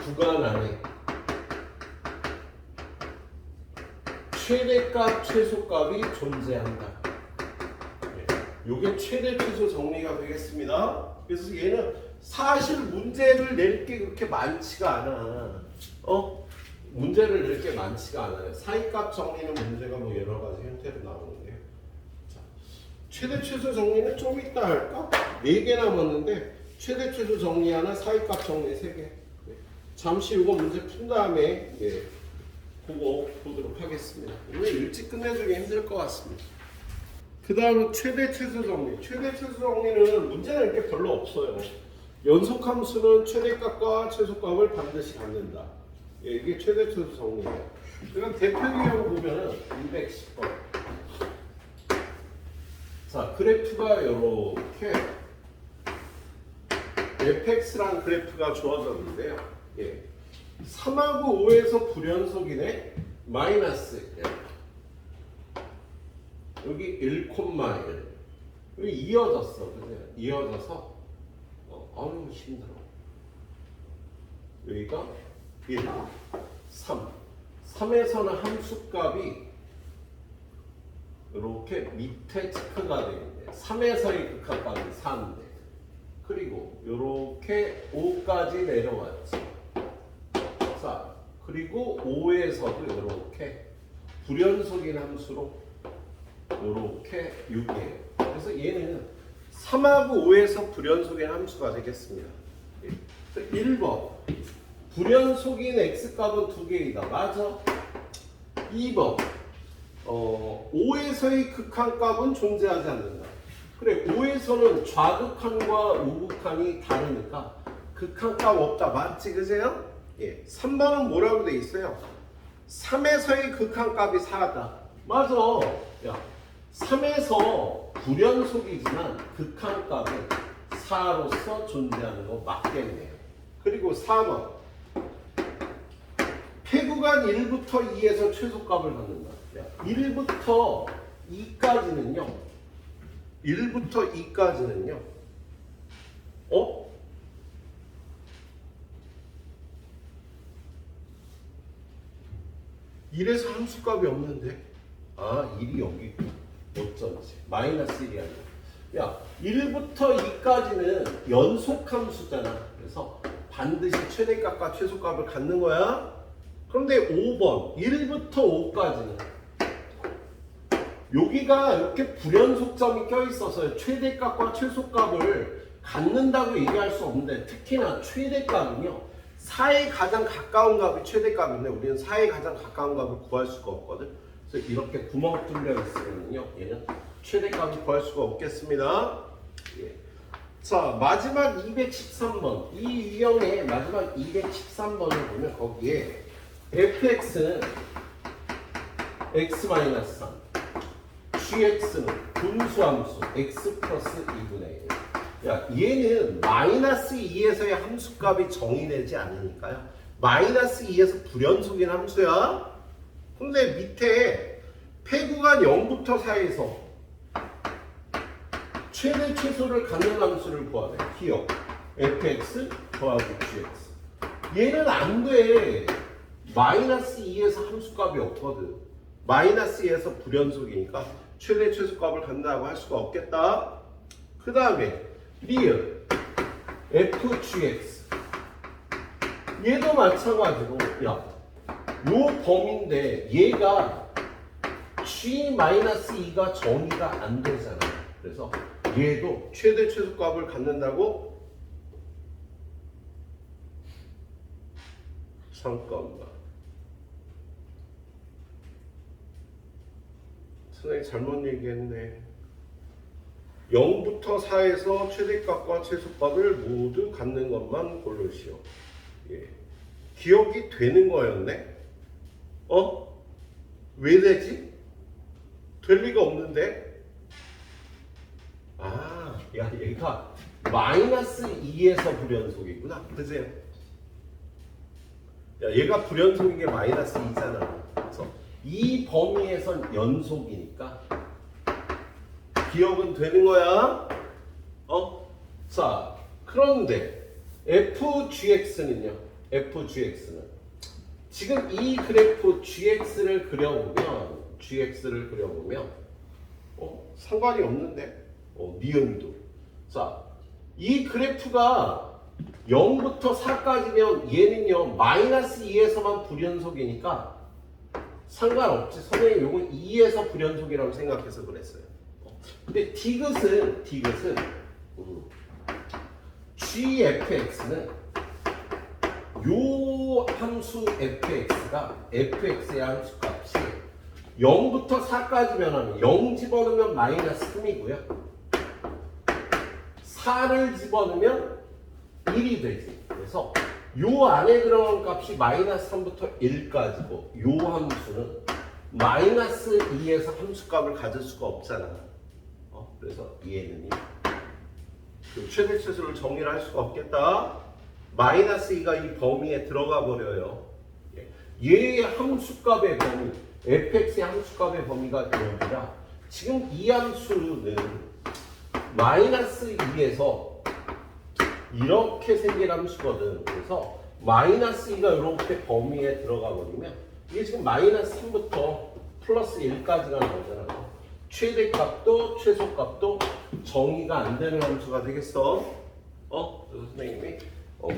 구간 안에 최대값, 최소값이 존재한다. 요게 최대 최소 정리가 되겠습니다. 그래서 얘는 사실 문제를 낼 게 그렇게 많지가 않아. 문제를 낼 게 많지가 않아요. 사이값 정리는 문제가 뭐 여러 가지 형태로 나오는데요. 자, 최대 최소 정리는 좀 이따 할까? 4개 남았는데 최대 최소 정리 하나, 사이값 정리 3개. 네. 잠시 이거 문제 푼 다음에 그거 보도록 하겠습니다. 오늘 일찍 끝내주기 힘들 것 같습니다. 그 다음은 최대 최소 정리. 최대 최소 정리는 문제는 이렇게 별로 없어요. 연속함수는 최대값과 최소값을 반드시 갖는다. 이게 최대 최소 정리예요. 그럼 대표 유형 보면은 210번. 자, 그래프가 이렇게 fx랑 그래프가 주어졌는데요. 3하고 5에서 불연속이네. 마이너스 1. 여기 1, 1. 여기 이어졌어. 그죠? 이어져서 아유 힘들어. 여기가 1, 3. 3에서는 함수값이 이렇게 밑에 체크가 되는데 3에서의 극합값이 4인데 그리고 이렇게 5까지 내려왔지. 자, 그리고 5에서도 이렇게 불연속인 함수로 이렇게 6이에요. 그래서 얘는 3하고 5에서 불연속인 함수가 되겠습니다. 1번 불연속인 x값은 2개이다. 맞아. 2번 5에서의 극한값은 존재하지 않는다. 그래, 5에서는 좌극한과 우극한이 다르니까 극한값 없다. 맞지? 그세요? 예. 3번은 뭐라고 돼 있어요? 3에서의 극한값이 4다. 맞아. 야, 3에서 불연속이지만 극한값은 4로서 존재하는 거 맞겠네요. 그리고 4번 폐구간 1부터 2에서 최소값을 갖는다. 1부터 2까지는요. 1부터 2까지는요. 1에서 함수값이 없는데? 아, 1이 여기 있고. 어쩐지. 마이너스 1이 아니라. 야, 1부터 2까지는 연속함수잖아. 그래서 반드시 최대값과 최소값을 갖는 거야. 그런데 5번 1부터 5까지는 여기가 이렇게 불연속점이 껴있어서 최대값과 최소값을 갖는다고 얘기할 수 없는데, 특히나 최대값은요 4에 가장 가까운 값이 최대값인데 우리는 4에 가장 가까운 값을 구할 수가 없거든. 그래서 이렇게 구멍 뚫려 있으면요 얘는 최대값을 구할 수가 없겠습니다. 예. 자, 마지막 213번. 이 유형의 마지막 213번을 보면 거기에 fx는 x-3, gx는 분수함수 x 플러스 2분의 1. 야, 얘는 마이너스 2에서의 함수값이 정의되지 않으니까요. 마이너스 2에서 불연속인 함수야. 근데 밑에 폐구간 0부터 4에서 최대 최소를 갖는 함수를 구하래. 기억 fx 더하기 gx. 얘는 안 돼. 마이너스 2에서 함수값이 없거든. 마이너스 2에서 불연속이니까 최대 최소값을 갖는다고 할 수가 없겠다. 그 다음에 리을 fgx. 얘도 마찬가지로 야, 요 범위인데 얘가 g-2가 정의가 안 되잖아. 그래서 얘도 최대 최소값을 갖는다고. 잠깐만, 선생님 잘못 얘기했네. 0부터 4에서 최대값과 최소값을 모두 갖는 것만 고르시오. 예. 기억이 되는 거였네? 왜 되지? 될 리가 없는데? 아, 야, 얘가 마이너스 2에서 불연속이구나. 그죠? 야, 얘가 불연속인 게 마이너스 2잖아. 그래서 이 범위에선 연속이니까 기억은 되는 거야. 자, 그런데 fgx는요. fgx는 지금 이 그래프 gx를 그려보면 상관이 없는데 니은도. 자, 이 그래프가 0부터 4까지면 얘는요 마이너스 2에서만 불연속이니까 상관없지. 선생님 요건 2에서 불연속이라고 생각해서 그랬어요. 근데 디귿은 gfx는 요 함수 fx가 fx의 함수값이 0부터 4까지 변하면 0 집어넣으면 마이너스 3이고요 4를 집어넣으면 1이 되지. 그래서 요 안에 들어간 값이 마이너스 3부터 1까지고 요 함수는 마이너스 2에서 함수값을 가질 수가 없잖아. 그래서 얘는 그 최대 최소를 정의를 할 수가 없겠다. 마이너스 2가 이 범위에 들어가 버려요. 얘의 함수값의 범위, fx의 함수값의 범위가 여기라. 지금 이 함수는 마이너스 2에서 이렇게 생긴 함수거든. 그래서 마이너스 2가 이렇게 범위에 들어가 버리면 이게 지금 마이너스 3부터 플러스 1까지가 나오잖아. 최대값도 최소값도 정의가 안 되는 함수가 되겠어. 그래서 선생님이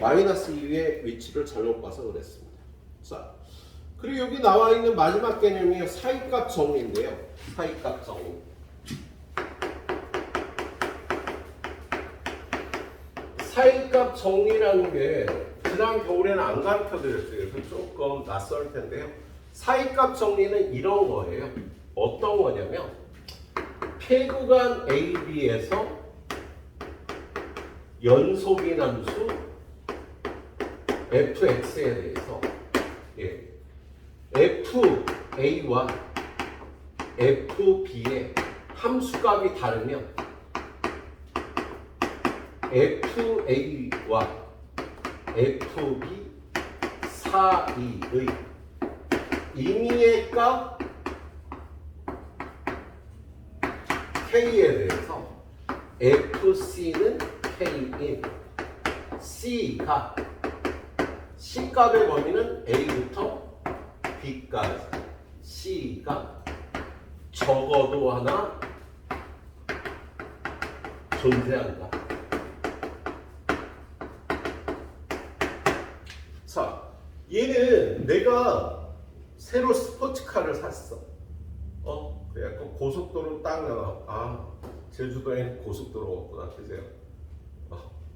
마이너스 2의 위치를 잘못 봐서 그랬습니다. 자, 그리고 여기 나와 있는 마지막 개념이 사이값 정리인데요. 사이값 정리. 사이값 정리라는 게 지난 겨울에는 안 가르쳐 드렸어요. 그래서 조금 낯설 텐데요. 사이값 정리는 이런 거예요. 어떤 거냐면 폐구간 AB에서 연속인 함수 fx에 대해서 FA와 FB의 함수값이 다르면 FA와 FB 사이의 임의의 값 K에 대해서 FC는 K인 C가 C값의 범위는 A부터 B까지 C가 적어도 하나 존재한다. 자, 얘는 내가 새로 스포츠카를 샀어. 그래갖고 고속도로 딱 나가. 제주도에는 고속도로가 없구나, 그죠?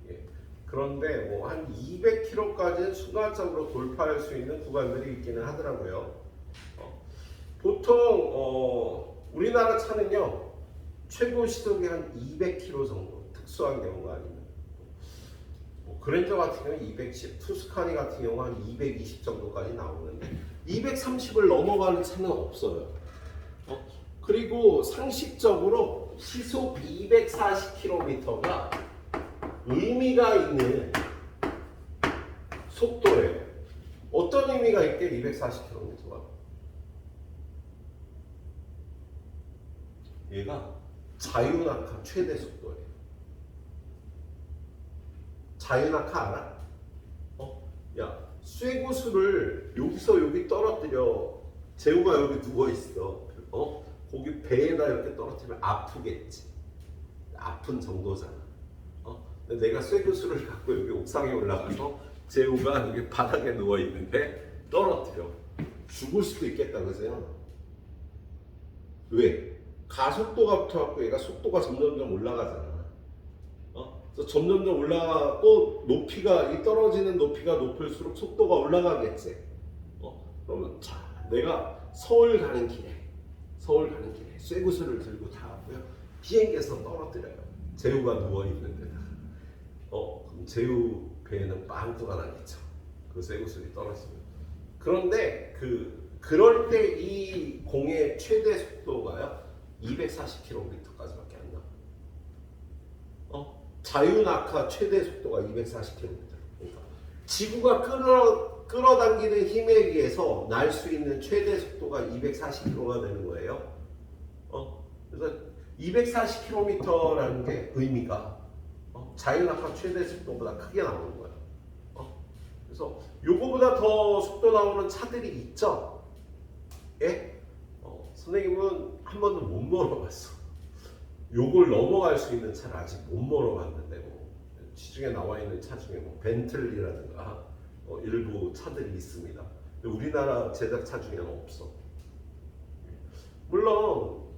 예. 그런데 뭐 한 200km까지는 순간적으로 돌파할 수 있는 구간들이 있기는 하더라고요. 보통 우리나라 차는요 최고 시속이 한 200km 정도, 특수한 경우가 아니면 그랜저 같은 경우는 210, 투스카니 같은 경우는 한 220 정도까지 나오는데 230을 넘어가는 차는 없어요. 그리고 상식적으로 시속 240km가 의미가 있는 속도예요. 어떤 의미가 있게 240km가? 얘가 자유낙하 최대 속도예요. 자유낙하 알아? 야, 쇠구슬을 여기서 여기 떨어뜨려. 재우가 여기 누워있어. 거기 배에다 이렇게 떨어뜨리면 아프겠지. 아픈 정도잖아. 근데 내가 쇠구슬을 갖고 여기 옥상에 올라가서 재우가 여기 바닥에 누워있는데 떨어뜨려. 죽을 수도 있겠다, 그죠? 왜? 가속도가 붙어갖고 얘가 속도가 점점점 올라가잖아. 그래서 점점점 올라가고 높이가, 이 떨어지는 높이가 높을수록 속도가 올라가겠지. 그러면 자, 내가 서울 가는 길에 쇠구슬을 들고 타고요. 비행기에서 떨어뜨려요. 재우가 누워있는 데다. 그럼 재우 배에는 빵꾸가 나겠죠. 그 쇠구슬이 떨어지면. 그런데 그럴 때 이 공의 최대 속도가요 240km까지밖에 안 나. 자유낙하 최대 속도가 240km. 그러니까 지구가 끌어당기는 힘에 의해서 날 수 있는 최대 속도가 240km가 되는 거예요. 그래서 240km라는 게 의미가 자유낙하 최대 속도보다 크게 나오는 거예요. 그래서 요거보다 더 속도 나오는 차들이 있죠. 예? 선생님은 한 번도 못 몰아봤어. 요걸 넘어갈 수 있는 차를 아직 못 몰아봤는데 시중에 나와 있는 차 중에 벤틀리라든가 일부 차들이 있습니다. 우리나라 제작차 중에는 없어. 물론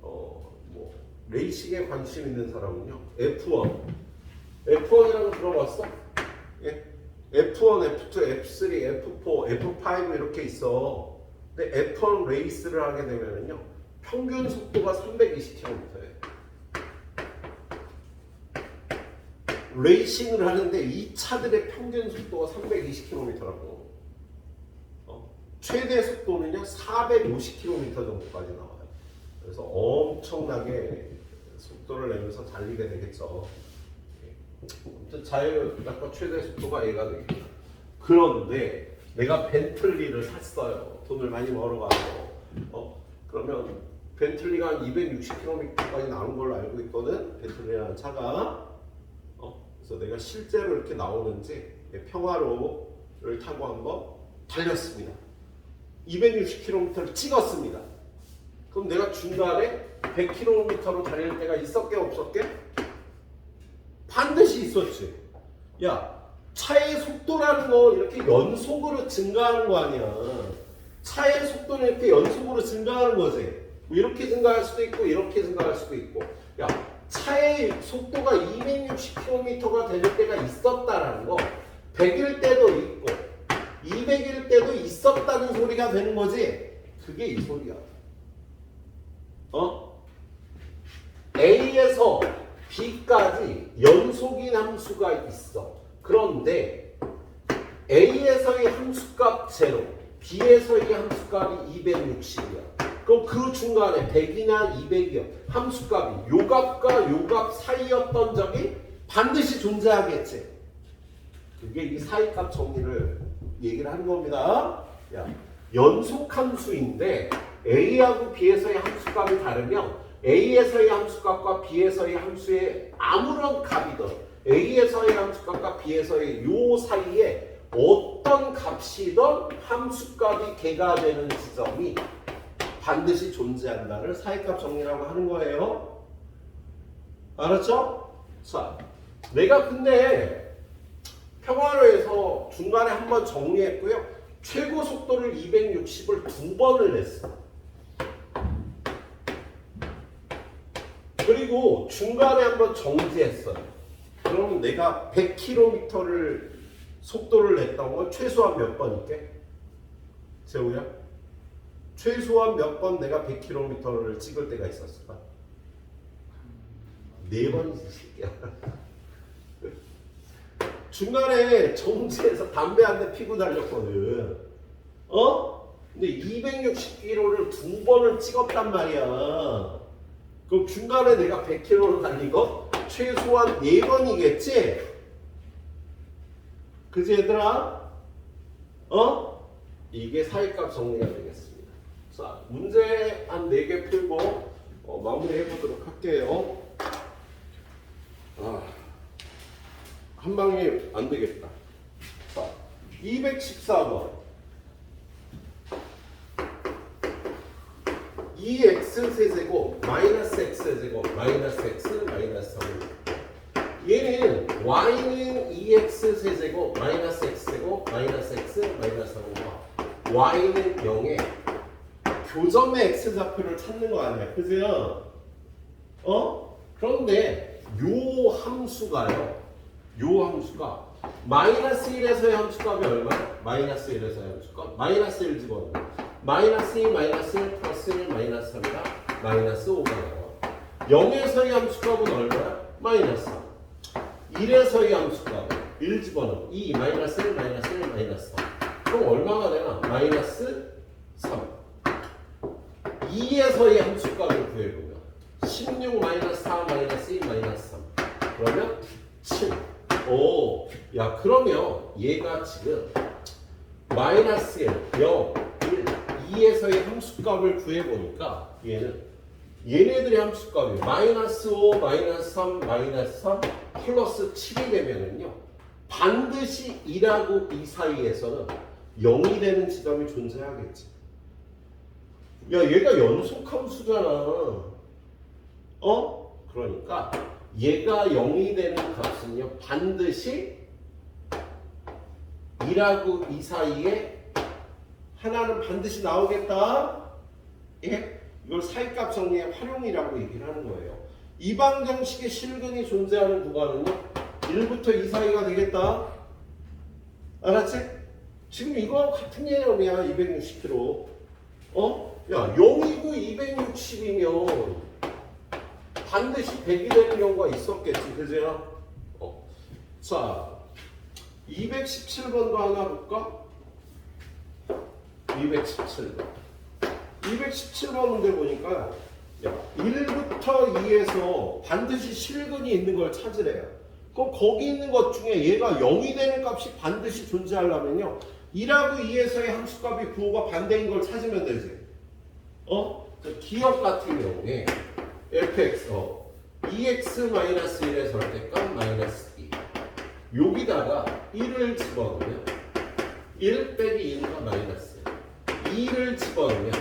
레이싱에 관심 있는 사람은요 F1이라는 거 들어봤어? 예? F1, F2, F3, F4, F5 이렇게 있어. 근데 F1 레이스를 하게 되면은요 평균 속도가 320km예요. 레이싱을 하는데 이 차들의 평균 속도가 320km라고. 최대 속도는요 450km 정도까지 나와요. 그래서 엄청나게 속도를 내면서 달리게 되겠죠. 아무튼 자유낙하 최대 속도가 얘가 되겠죠. 그런데 내가 벤틀리를 샀어요. 돈을 많이 벌어가지고. 그러면 벤틀리가 한 260km까지 나오는 걸로 알고 있거든. 벤틀리라는 차가. 그래서 내가 실제로 이렇게 나오는지 평화로를 타고 한번 달렸습니다. 260km를 찍었습니다. 그럼 내가 중간에 100km로 달릴 때가 있었게 없었게? 반드시 있었지. 야, 차의 속도라는 거 이렇게 연속으로 증가하는 거 아니야. 차의 속도는 이렇게 연속으로 증가하는 거지. 뭐 이렇게 증가할 수도 있고 이렇게 증가할 수도 있고. 야, 차의 속도가 260km가 되는 때가 있었다라는 거 100일 때도 있고 200일 때도 있었다는 소리가 되는 거지. 그게 이 소리야. A에서 B까지 연속인 함수가 있어. 그런데 A에서의 함수값 0, B에서의 함수값이 260이야. 그럼 그 중간에 100이나 200이요. 함수값이 요 값과 요 값 사이였던 적이 반드시 존재하겠지. 그게 이 사이값 정리를 얘기를 하는 겁니다. 야, 연속 함수인데 A하고 B에서의 함수값이 다르면 A에서의 함수값과 B에서의 함수의 아무런 값이든 A에서의 함수값과 B에서의 요 사이에 어떤 값이든 함수값이 개가 되는 지점이 반드시 존재한다를 사이값 정리라고 하는 거예요. 알았죠? 자, 내가 근데 평화로에서 중간에 한번 정리했고요. 최고 속도를 260을 2번을 냈어. 그리고 중간에 한번 정지했어요. 그럼 내가 100km를 속도를 냈던 건 최소한 몇 번일게? 재우야? 최소한 몇 번 내가 100km를 찍을 때가 있었을까? 4번이지. 중간에 정지해서 담배 한 대 피고 달렸거든. 근데 260km를 2번을 찍었단 말이야. 그럼 중간에 내가 100km를 달린 거 최소한 4번이겠지? 그치 얘들아? 이게 사이값 정리가 되겠습니다. 자, 문제 한 4개 풀고 마무리해 보도록 할게요. 한 방에 안 되겠다. 자, 214번. 2x 세제곱 마이너스 x 세제곱 마이너스 x 마이너스 3. 얘는 y는 2x 세제곱 마이너스 x 세곱 마이너스 x 마이너스 3과 y는 0에 교점의 x 좌표를 찾는 거 아니야, 그죠? 그런데 요 함수가요. 요 함수가 마이너스 1에서의 함수값이 얼마야? 마이너스 1에서의 함수값 마이너스 1 집어넣어. 마이너스 2, 마이너스 1, 플러스 1, 마이너스 3이다. 마이너스 5가 나와. 0에서의 함수값은 얼마야? 마이너스 3. 1에서의 함수값은 1 집어넣어. 2, 마이너스 1, 마이너스 1, 마이너스 3. 그럼 얼마가 되나? 마이너스 3. 2에서의 함수값을 구해보면 16, 마이너스 4, 마이너스 2, 마이너스 3. 그러면 7. 오, 야, 그러면 얘가 지금 마이너스 1, 0, 1, 2에서의 함수값을 구해보니까 얘네들의 함수값이 마이너스 5, 마이너스 3, 마이너스 3, 플러스 7이 되면은요 반드시 2하고 2 사이에서는 0이 되는 지점이 존재하겠지. 야, 얘가 연속함수잖아. 그러니까 얘가 0이 되는 값은요 반드시 1하고 2 사이에 하나는 반드시 나오겠다. 예? 이걸 사이값 정리의 활용이라고 얘기를 하는 거예요. 이방정식의 실근이 존재하는 구간은요 1부터 2 사이가 되겠다. 알았지? 지금 이거하고 같은 개념이야. 260km. 야, 0이고 260이면 반드시 100이 되는 경우가 있었겠지. 그죠? 자, 217번도 하나 볼까? 217번. 217번 문제 보니까 1부터 2에서 반드시 실근이 있는 걸 찾으래요. 그럼 거기 있는 것 중에 얘가 0이 되는 값이 반드시 존재하려면요 1하고 2에서의 함수값이 부호가 반대인 걸 찾으면 되지. 기억 같은 경우에 fx 2x-1에 설 때 값 마이너스 2 여기다가 1을 집어넣으면 1 빼기 2가 마이너스 2를 집어넣으면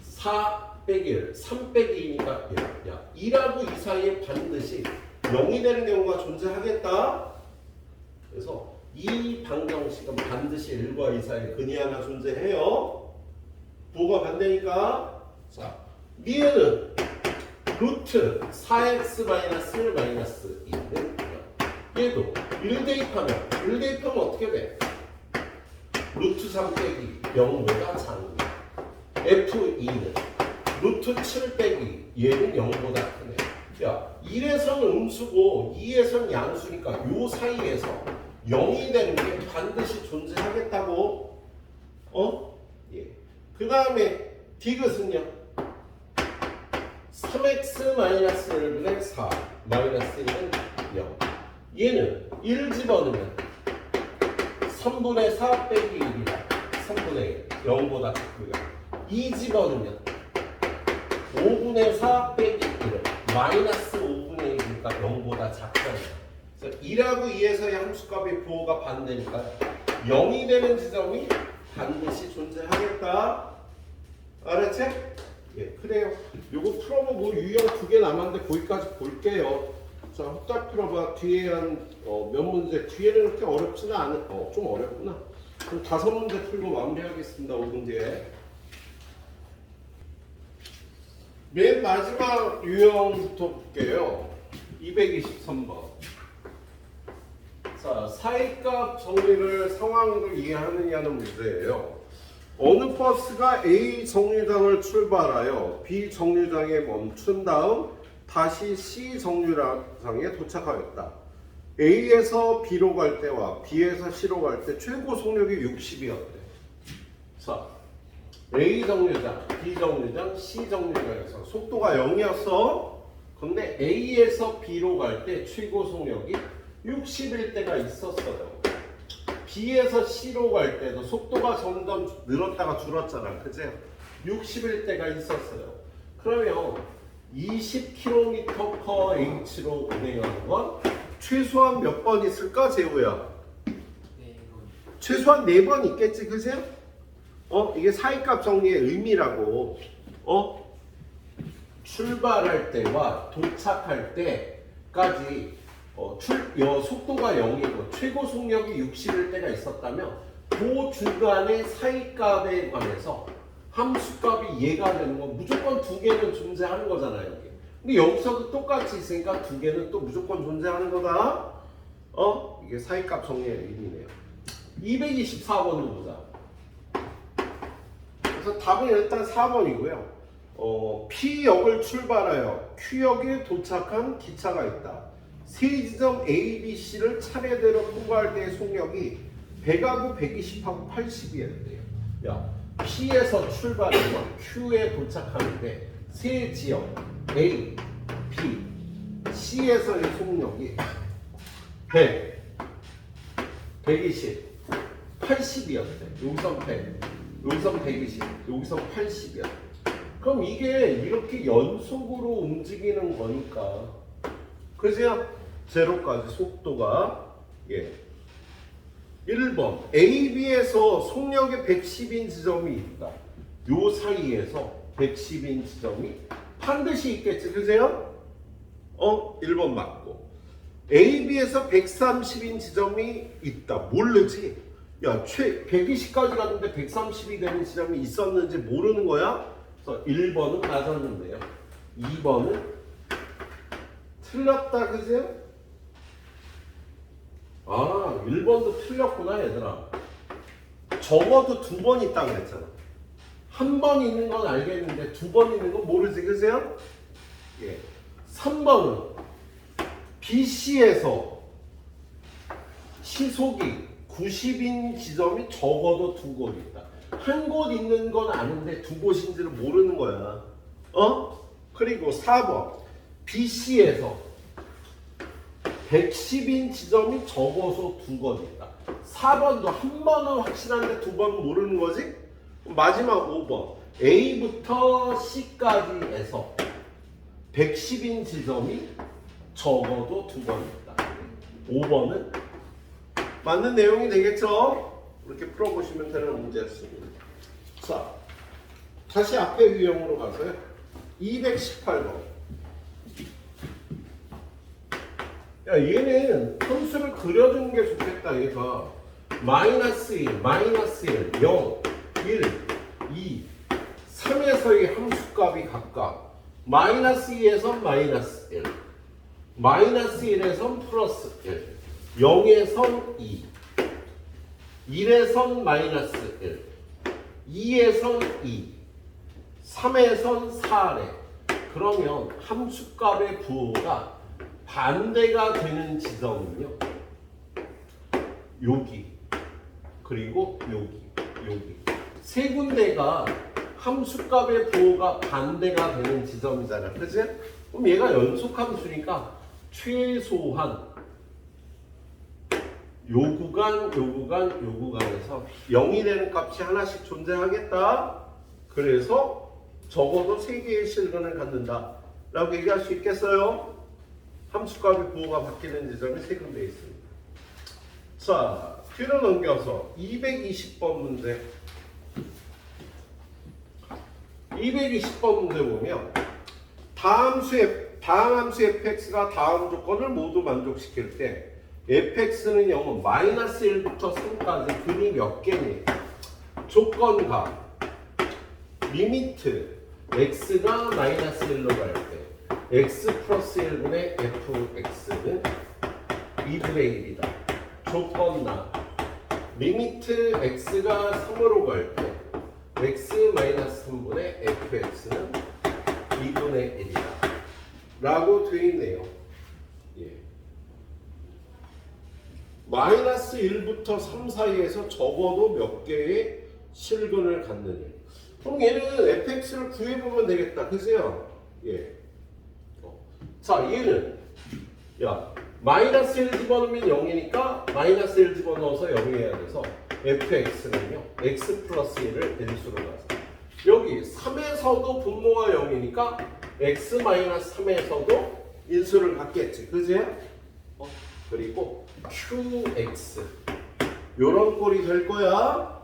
4 빼기 1, 3 빼기 2니까 1. 야, 2하고 2 사이에 반드시 0이 되는 경우가 존재하겠다. 그래서 이 방정식은 반드시 1과 2 사이에 근이 하나 존재해요. 부호가 반대니까 자 얘는 루트 4x 마이너스 1 마이너스 2는 얘도 1 대입하면 어떻게 돼? 루트 3 빼기 0보다 작은 F2는 루트 7 빼기 얘는 0보다 크네. 야 1에서는 음수고 2에서는 양수니까 요 사이에서 0이 되는 게 반드시 존재하겠다고. 예. 그 다음에 디귿은요 3x 마이너스 1분의 4 마이너스 1은 0. 얘는 1 집어넣으면 3분의 4 빼기 1이다. 3분의 1 0보다 크고요. 2 집어넣으면 5분의 4 빼기 1은 마이너스 5분의 1이니까 0보다 작잖아요. 그래서 1하고 2에서의 함수값의 부호가 반대니까 0이 되는 지점이 반드시 존재하겠다. 알았지? 예, 그래요. 요거 풀어보고 유형 2개 남았는데 거기까지 볼게요. 자, 후딱 풀어봐. 뒤에 한 몇 문제. 뒤에는 그렇게 어렵지는 않을. 좀 어렵구나. 그럼 5문제 풀고 마무리하겠습니다. 5분 뒤에. 맨 마지막 유형부터 볼게요. 223번. 자, 사이값 정리를 상황으로 이해하느냐는 문제예요. 어느 버스가 A 정류장을 출발하여 B 정류장에 멈춘 다음 다시 C 정류장에 도착하였다. A에서 B로 갈 때와 B에서 C로 갈 때 최고 속력이 60이었대. 자, A 정류장, B 정류장, C 정류장에서 속도가 0이었어. 근데 A에서 B로 갈 때 최고 속력이 60일 때가 있었어요. B에서 C로 갈 때도 속도가 점점 늘었다가 줄었잖아. 그죠? 60일 때가 있었어요. 그러면 20km/h로 운행하는 건 최소한 몇 번 있을까, 재우야? 4번. 최소한 4번 있겠지, 그죠? 이게 사이값 정리의 의미라고. 출발할 때와 도착할 때까지 속도가 0이고 최고 속력이 60일 때가 있었다면 그 중간의 사이값에 관해서 함수값이 얘가 되는 건 무조건 2개는 존재하는 거잖아요. 여기. 근데 여기서도 똑같이 있으니까 2개는 또 무조건 존재하는 거다. 이게 사이값 정리의 의미네요. 224번을 보자. 그래서 답은 일단 4번이고요. P역을 출발하여 Q역에 도착한 기차가 있다. 세 지점 A, B, C를 차례대로 통과할 때의 속력이 100하고 120하고 80이었대요. 야, P에서 출발해서 Q에 도착하는데 세 지역 A, B, C에서의 속력이 100, 120, 80이었대. 여기선 100, 여기선 120, 여기선 80이었대. 그럼 이게 이렇게 연속으로 움직이는 거니까, 그죠? 제로까지 속도가 1번 A, B에서 속력이 110인 지점이 있다. 요 사이에서 110인 지점이 반드시 있겠지, 그죠? 1번 맞고. A, B에서 130인 지점이 있다. 모르지? 야, 120까지 갔는데 130이 되는 지점이 있었는지 모르는 거야? 그래서 1번은 맞았는데요. 2번은 틀렸다, 그죠? 1번도 틀렸구나, 얘들아. 적어도 2번 있다고 했잖아. 한 번 있는 건 알겠는데 2번 있는 건 모르지, 그죠? 3번은 BC에서 시속이 90인 지점이 적어도 2곳 있다. 한 곳 있는 건 아는데 2곳인지를 모르는 거야. 그리고 4번 BC에서 110인 지점이 적어서 2곳 있다. 4번도 한 번은 확실한데 2번은 모르는 거지? 마지막 5번 A부터 C까지에서 110인 지점이 적어도 2번 있다. 5번은 맞는 내용이 되겠죠? 이렇게 풀어보시면 되는 문제였습니다. 자, 다시 앞에 유형으로 가서요. 218번. 야, 얘는 함수를 그려주는 게 좋겠다. 얘가 마이너스 1, 마이너스 1, 0, 1, 2, 3에서의 함수값이 각각 마이너스 2에서 마이너스 1, 마이너스 1에서 플러스 1, 0에서 2, 1에서 마이너스 1, 2에서 2, 3에서 4래. 그러면 함수값의 부호가 반대가 되는 지점은요. 여기, 그리고 여기. 세 군데가 함수값의 부호가 반대가 되는 지점이잖아. 그치? 그럼 얘가 연속함수니까 최소한 요 구간에서 0이 되는 값이 하나씩 존재하겠다. 그래서 적어도 3개의 실근을 갖는다 라고 얘기할 수 있겠어요? 함수값의 부호가 바뀌는 지점이 3군데 있습니다. 자, 뒤로 넘겨서 220번 문제. 220번 문제 보면 다음 함수 fx가 다음 조건을 모두 만족시킬 때 fx는 0은 마이너스 1부터 3까지 근이 몇 개니? 조건과 리미트 x가 마이너스 1로 갈 때 x 플러스 1분의 fx는 2분의 1이다. 조건나 리미트 x가 3으로 갈 때 x 마이너스 3분의 fx는 2분의 1이다 라고 되어 있네요. 예. 마이너스 1부터 3 사이에서 적어도 몇 개의 실근을 갖느냐. 그럼 얘는 fx를 구해보면 되겠다. 그죠? 예. 자, 얘는 마이너스 1 집어넣으면 0이니까 마이너스 1 집어넣어서 0이 해야 돼서 fx는요 x 플러스 1을 인수로 가서 여기 3에서도 분모가 0이니까 x 마이너스 3에서도 인수를 갖겠지. 그지? 그리고 qx 요런 꼴이 될 거야.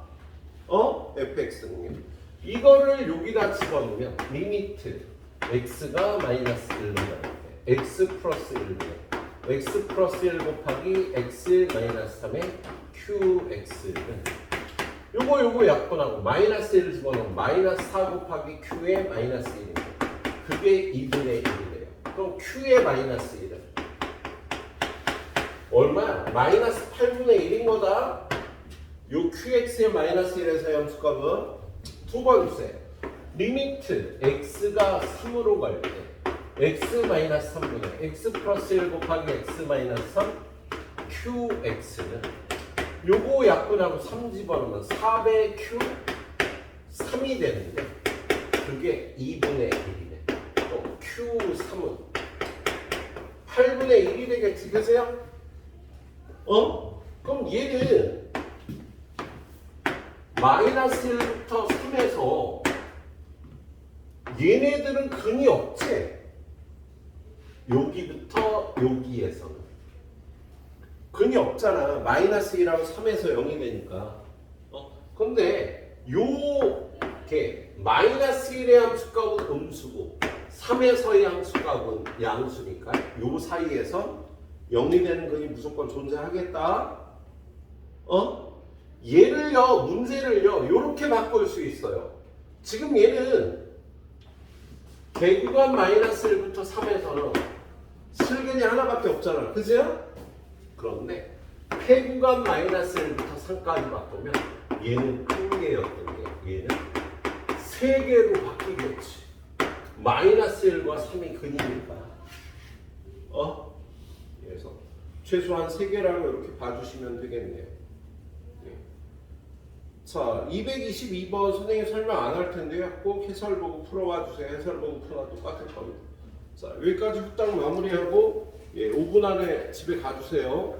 fx는요. 이거를 여기다 집어넣으면 리미트 x가 마이너스 1로 갈 때 x 플러스 1로 x 플러스 1 곱하기 x 마이너스 3의 qx는 요거 약분하고 마이너스 1 집어넣으면 마이너스 4 곱하기 q의 마이너스 1입니다. 그게 2분의 1이래요. 그럼 q의 마이너스 1은 얼마야? 마이너스 8분의 1인 거다. 요 qx의 마이너스 1에서의 함수값은 두 번째 리미트 x가 3으로 갈 때 x 마이너스 3분의 x 플러스 1 곱하기 x 마이너스 3 qx는 요거 약분하고 3 집어넣으면 4배 q 3이 되는데 그게 2분의 1이네. 또 q3은 8분의 1이 되겠지. 그세요? 그럼 얘는 마이너스 1부터 3에서 얘네들은 근이 없지. 여기부터 여기에서는 근이 없잖아. 마이너스 1하고 3에서 0이 되니까. 근데 요게 마이너스 1의 함수값은 음수고 3에서의 함수값은 양수니까 요 사이에서 0이 되는 근이 무조건 존재하겠다. 얘를요, 문제를요, 요렇게 바꿀 수 있어요. 지금 얘는 개구간 마이너스 1부터 3에서는 실근이 하나밖에 없잖아. 그죠? 그런데 폐구간 마이너스 1부터 3까지 바꾸면 얘는 한 개였던 게 얘는 세 개로 바뀌겠지. 마이너스 1과 3이 근이니까. 그래서 최소한 세 개라고 이렇게 봐주시면 되겠네요. 자, 222번 선생님 설명 안 할 텐데요. 꼭 해설 보고 풀어봐 주세요. 해설 보고 풀어봐 똑같을 겁니다. 자, 여기까지 후딱 마무리하고 5분 안에 집에 가주세요.